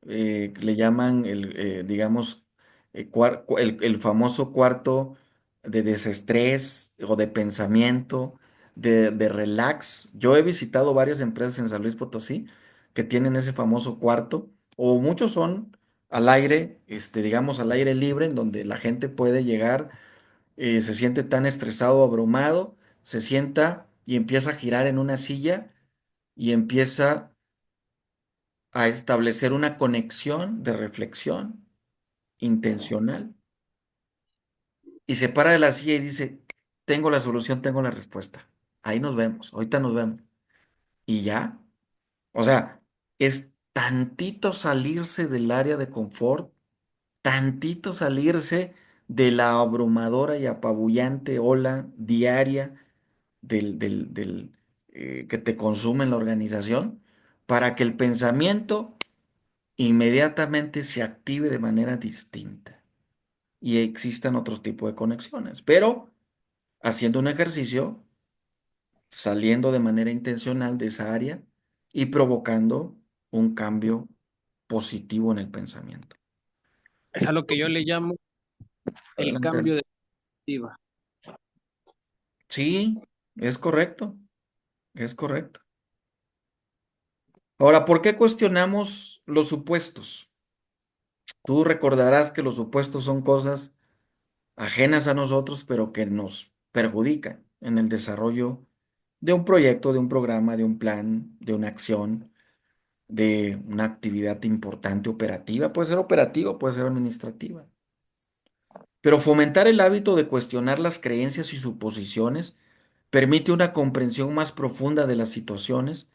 que le llaman digamos, el famoso cuarto de desestrés o de pensamiento, de relax? Yo he visitado varias empresas en San Luis Potosí que tienen ese famoso cuarto, o muchos son al aire, digamos, al aire libre, en donde la gente puede llegar se siente tan estresado, abrumado, se sienta y empieza a girar en una silla y empieza a establecer una conexión de reflexión intencional y se para de la silla y dice, tengo la solución, tengo la respuesta. Ahí nos vemos, ahorita nos vemos. Y ya, o sea, es tantito salirse del área de confort, tantito salirse de la abrumadora y apabullante ola diaria que te consume en la organización, para que el pensamiento inmediatamente se active de manera distinta y existan otro tipo de conexiones. Pero haciendo un ejercicio, saliendo de manera intencional de esa área y provocando un cambio positivo en el pensamiento. Es a lo que yo le llamo el Adelante. cambio de perspectiva. Sí, es correcto, es correcto. Ahora, ¿por qué cuestionamos los supuestos? Tú recordarás que los supuestos son cosas ajenas a nosotros, pero que nos perjudican en el desarrollo de un proyecto, de un programa, de un plan, de una acción, de una actividad importante operativa. Puede ser operativa, puede ser administrativa. Pero fomentar el hábito de cuestionar las creencias y suposiciones permite una comprensión más profunda de las situaciones,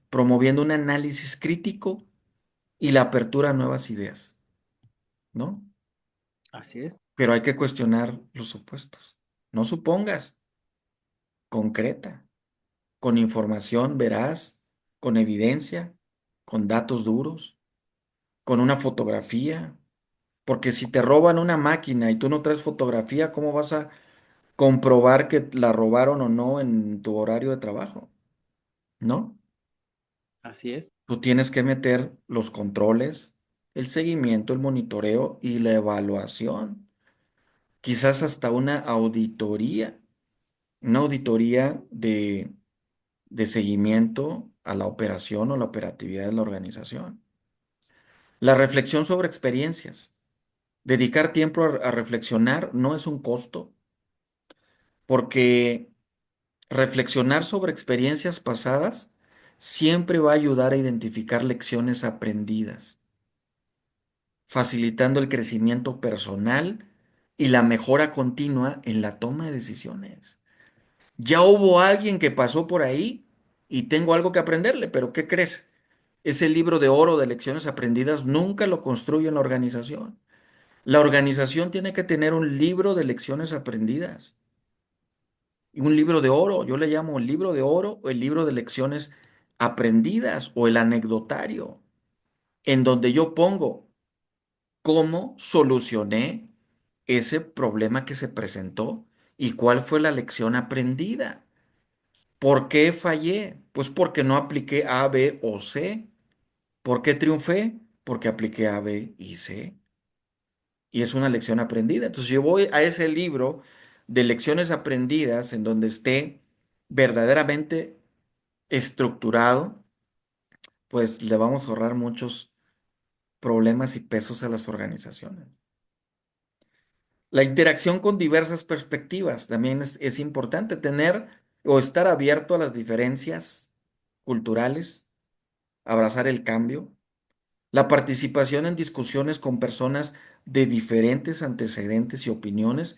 promoviendo un análisis crítico y la apertura a nuevas ideas, ¿no? Así es, Pero hay que cuestionar los supuestos. No supongas, concreta, con información veraz, con evidencia, con datos duros, con una fotografía. Porque si te roban una máquina y tú no traes fotografía, ¿cómo vas a comprobar que la robaron o no en tu horario de trabajo? ¿No? así es, Tú tienes que meter los controles, el seguimiento, el monitoreo y la evaluación. Quizás hasta una auditoría de seguimiento a la operación o la operatividad de la organización. La reflexión sobre experiencias. Dedicar tiempo a reflexionar no es un costo, porque reflexionar sobre experiencias pasadas siempre va a ayudar a identificar lecciones aprendidas, facilitando el crecimiento personal y la mejora continua en la toma de decisiones. Ya hubo alguien que pasó por ahí y tengo algo que aprenderle, pero ¿qué crees? Ese libro de oro de lecciones aprendidas nunca lo construye la organización. La organización tiene que tener un libro de lecciones aprendidas. Y un libro de oro, yo le llamo el libro de oro o el libro de lecciones aprendidas o el anecdotario, en donde yo pongo cómo solucioné ese problema que se presentó y cuál fue la lección aprendida. ¿Por qué fallé? Pues porque no apliqué A, B o C. ¿Por qué triunfé? Porque apliqué A, B y C. Y es una lección aprendida. Entonces yo voy a ese libro de lecciones aprendidas en donde esté verdaderamente estructurado, pues le vamos a ahorrar muchos problemas y pesos a las organizaciones. La interacción con diversas perspectivas también es importante tener o estar abierto a las diferencias culturales, abrazar el cambio. La participación en discusiones con personas de diferentes antecedentes y opiniones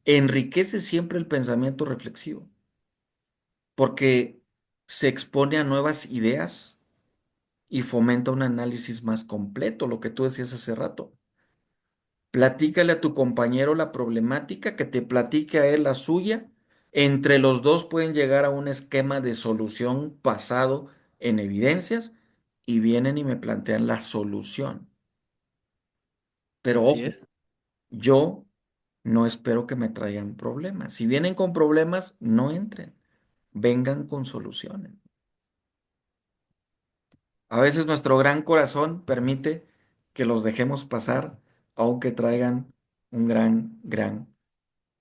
enriquece siempre el pensamiento reflexivo, porque se expone a nuevas ideas y fomenta un análisis más completo, lo que tú decías hace rato. Platícale a tu compañero la problemática, que te platique a él la suya. Entre los dos pueden llegar a un esquema de solución basado en evidencias y vienen y me plantean la solución. Pero así ojo, es. yo no espero que me traigan problemas. Si vienen con problemas, no entren, vengan con soluciones. A veces nuestro gran corazón permite que los dejemos pasar, aunque traigan un gran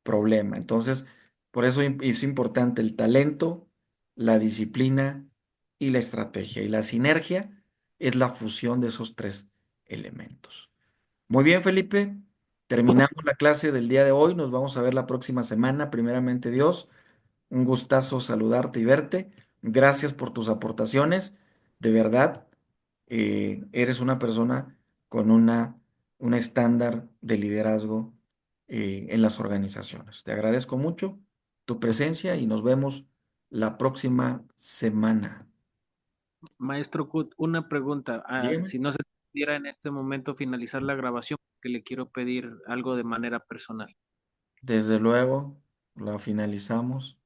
problema. Entonces, por eso es importante el talento, la disciplina y la estrategia. Y la sinergia es la fusión de esos tres elementos. Muy bien, Felipe. Terminamos la clase del día de hoy. Nos vamos a ver la próxima semana, primeramente Dios. Un gustazo saludarte y verte. Gracias por tus aportaciones. De verdad, eres una persona con un estándar de liderazgo en las organizaciones. Te agradezco mucho tu presencia y nos vemos la próxima semana. Maestro Kut, una pregunta. Dígame. Si no se pudiera en este momento finalizar la grabación, que le quiero pedir algo de manera personal. Desde luego, la finalizamos.